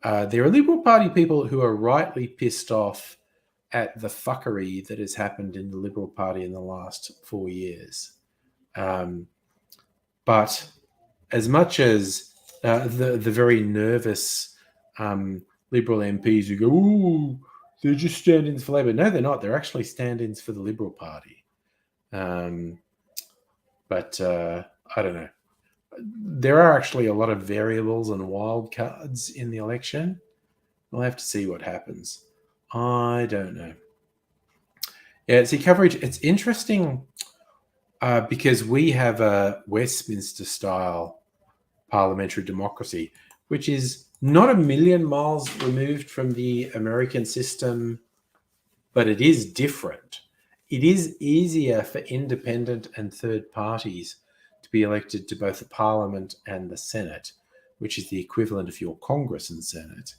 Liberal Party people who are rightly pissed off at the fuckery that has happened in the Liberal Party in the last 4 years. But as much as the very nervous Liberal MPs who go, ooh, they're just stand-ins for Labor. No, they're not. They're actually stand-ins for the Liberal Party. But I don't know. There are actually a lot of variables and wild cards in the election. We'll have to see what happens. I don't know. Yeah, see, coverage, it's interesting because we have a Westminster-style parliamentary democracy, which is not a million miles removed from the American system, but it is different. It is easier for independent and third parties to be elected to both the Parliament and the Senate, which is the equivalent of your Congress and Senate.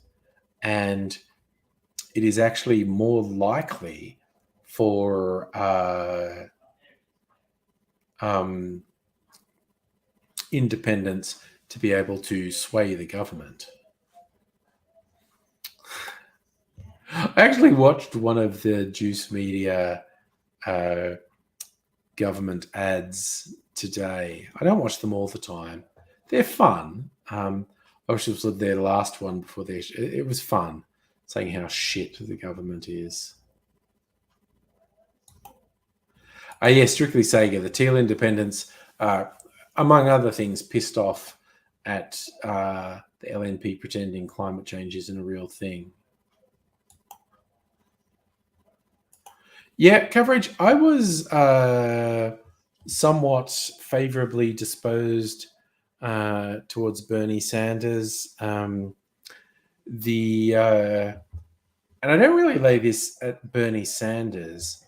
And it is actually more likely for independents to be able to sway the government. I actually watched one of the Juice Media government ads today. I don't watch them all the time. They're fun. I wish it was their last one before they. It was fun, saying how shit the government is. Yeah, Strictly Sega, the Teal Independents, among other things, pissed off at the LNP pretending climate change isn't a real thing. Yeah, coverage. I was somewhat favorably disposed towards Bernie Sanders. And I don't really lay this at Bernie Sanders,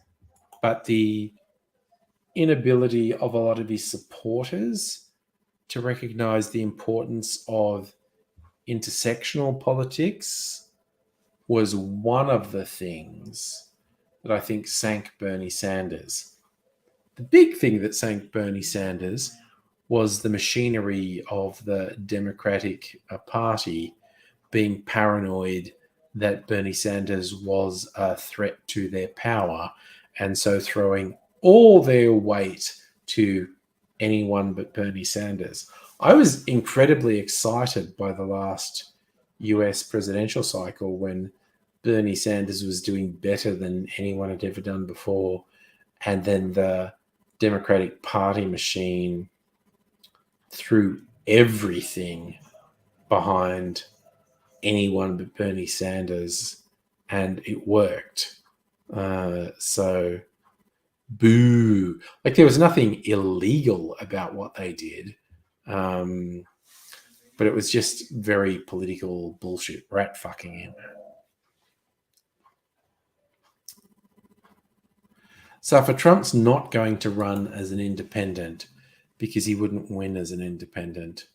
but the inability of a lot of his supporters to recognize the importance of intersectional politics was one of the things that I think sank Bernie Sanders. The big thing that sank Bernie Sanders was the machinery of the Democratic Party being paranoid that Bernie Sanders was a threat to their power, and so throwing all their weight to anyone but Bernie Sanders. I was incredibly excited by the last US presidential cycle when Bernie Sanders was doing better than anyone had ever done before, and then the Democratic Party machine threw everything behind anyone but Bernie Sanders, and it worked. So, boo. Like, there was nothing illegal about what they did, but it was just very political bullshit, rat fucking in. So for Trump's not going to run as an independent because he wouldn't win as an independent,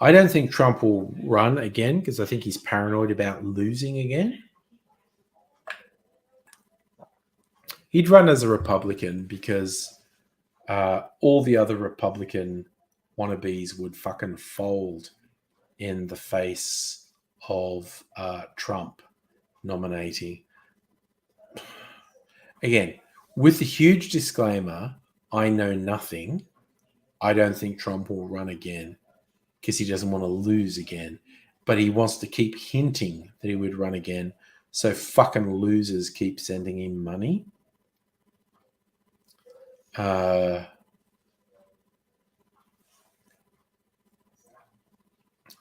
I don't think Trump will run again because I think he's paranoid about losing again. He'd run as a Republican because all the other Republican wannabes would fucking fold in the face of Trump nominating. Again, with the huge disclaimer, I know nothing. I don't think Trump will run again because he doesn't want to lose again. But he wants to keep hinting that he would run again. So fucking losers keep sending him money.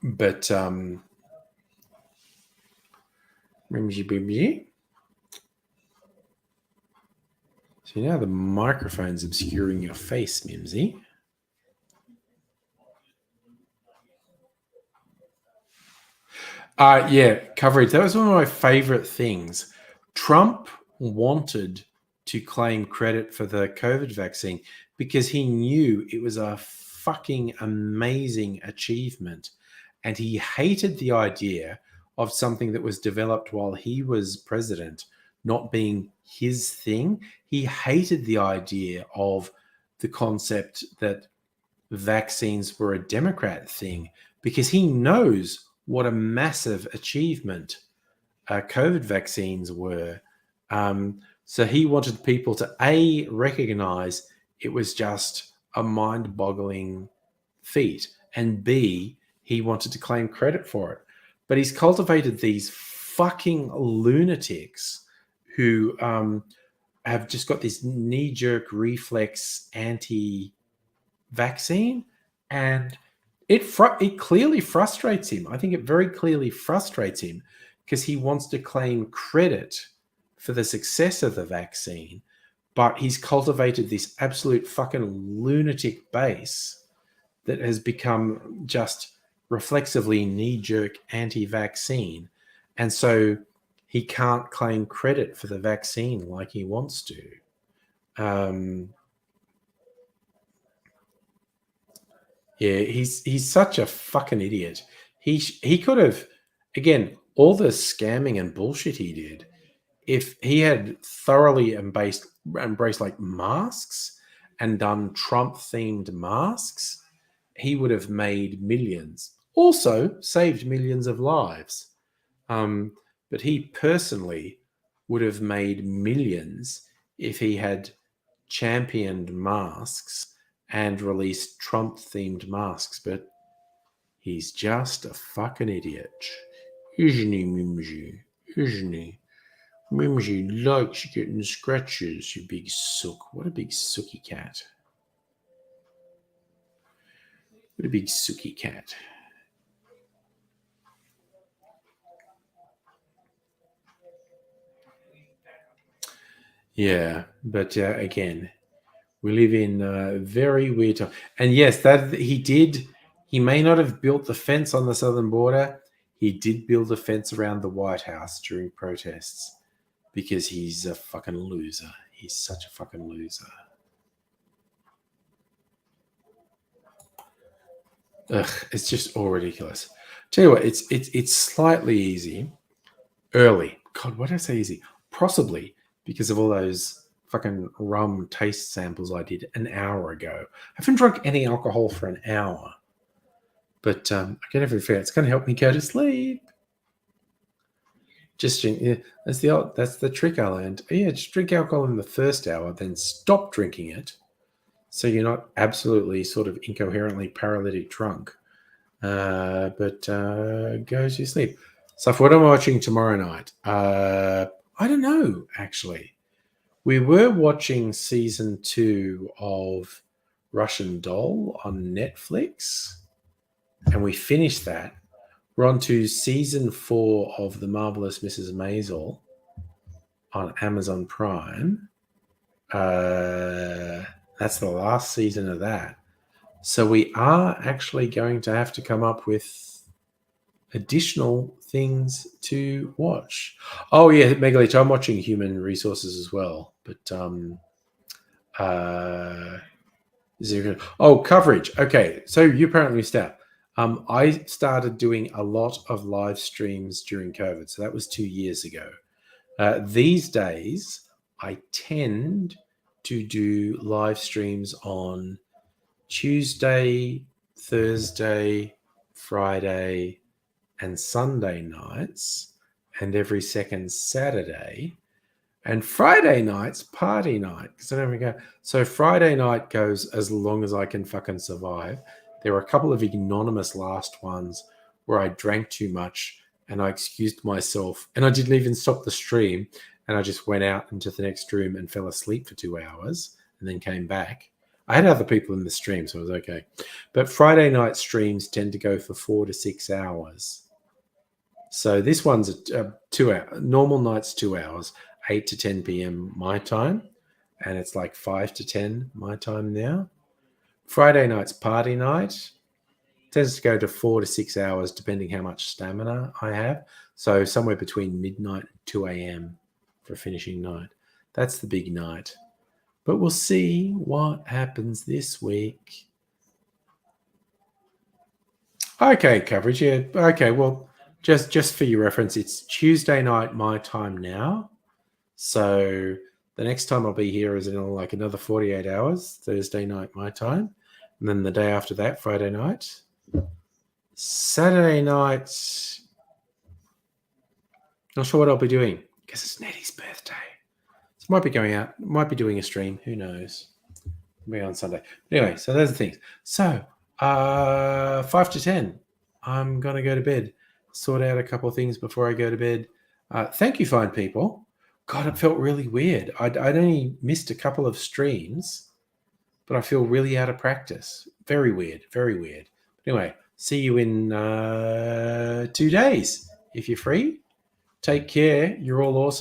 But so now the microphone's obscuring your face, Mimsy. Yeah, coverage. That was one of my favorite things. Trump wanted to claim credit for the COVID vaccine because he knew it was a fucking amazing achievement. And he hated the idea of something that was developed while he was president not being his thing. He hated the idea of the concept that vaccines were a Democrat thing because he knows what a massive achievement COVID vaccines were. So he wanted people to A, recognize it was just a mind-boggling feat, and B, he wanted to claim credit for it. But he's cultivated these fucking lunatics who have just got this knee-jerk reflex anti-vaccine, and it clearly frustrates him. I think it very clearly frustrates him because he wants to claim credit for the success of the vaccine, but he's cultivated this absolute fucking lunatic base that has become just reflexively knee-jerk anti-vaccine. And so he can't claim credit for the vaccine like he wants to. Yeah, he's such a fucking idiot. He could have, again, all the scamming and bullshit he did, if he had thoroughly embraced like masks and done Trump-themed masks, he would have made millions. Also saved millions of lives. But he personally would have made millions if he had championed masks and release Trump-themed masks, but he's just a fucking idiot. Isn't he, Mimsy? Isn't he? Mimsy likes getting scratches, you big sook. What a big sooky cat. What a big sooky cat. Yeah, but again, we live in a very weird time. And yes, that he did. He may not have built the fence on the southern border. He did build a fence around the White House during protests because he's a fucking loser. He's such a fucking loser. Ugh, it's just all ridiculous. Tell you what, it's slightly easy early. God, why did I say easy? Possibly because of all those fucking rum taste samples I did an hour ago. I haven't drunk any alcohol for an hour, but I get every fear it's going to help me go to sleep. Just drink. Yeah, that's the trick I learned. Yeah, just drink alcohol in the first hour, then stop drinking it, so you're not absolutely sort of incoherently paralytic drunk. But go to sleep. So, for what I'm watching tomorrow night, I don't know actually. We were watching season 2 of Russian Doll on Netflix, and we finished that. We're on to season 4 of The Marvelous Mrs. Maisel on Amazon Prime. That's the last season of that. So we are actually going to have to come up with additional things to watch. Oh yeah, Megalich, I'm watching Human Resources as well. But coverage. Okay, so you apparently missed out. I started doing a lot of live streams during COVID, so that was 2 years ago. These days, I tend to do live streams on Tuesday, Thursday, Friday, and Sunday nights, and every second Saturday. And Friday night's party night, because I never go. So Friday night goes as long as I can fucking survive. There were a couple of ignominious last ones where I drank too much and I excused myself, and I didn't even stop the stream, and I just went out into the next room and fell asleep for 2 hours and then came back. I had other people in the stream, so it was okay. But Friday night streams tend to go for 4 to 6 hours. So this one's a 2 hour. Normal night's 2 hours, 8 to 10 p.m. my time, and it's like 5 to 10 my time now. Friday night's party night. Tends to go to 4 to 6 hours, depending how much stamina I have. So somewhere between midnight and 2 a.m. for finishing night. That's the big night. But we'll see what happens this week. Okay, coverage. Yeah. Okay, well, just for your reference, it's Tuesday night my time now. So the next time I'll be here is in like another 48 hours, Thursday night my time. And then the day after that, Friday night. Saturday night, not sure what I'll be doing because it's Nettie's birthday. So might be going out, might be doing a stream. Who knows? Maybe on Sunday. Anyway, so those are the things. So 5 to 10, I'm going to go to bed. Sort out a couple of things before I go to bed. Thank you, fine people. God, it felt really weird. I'd only missed a couple of streams, but I feel really out of practice. Very weird, very weird. Anyway, see you in 2 days if you're free. Take care. You're all awesome.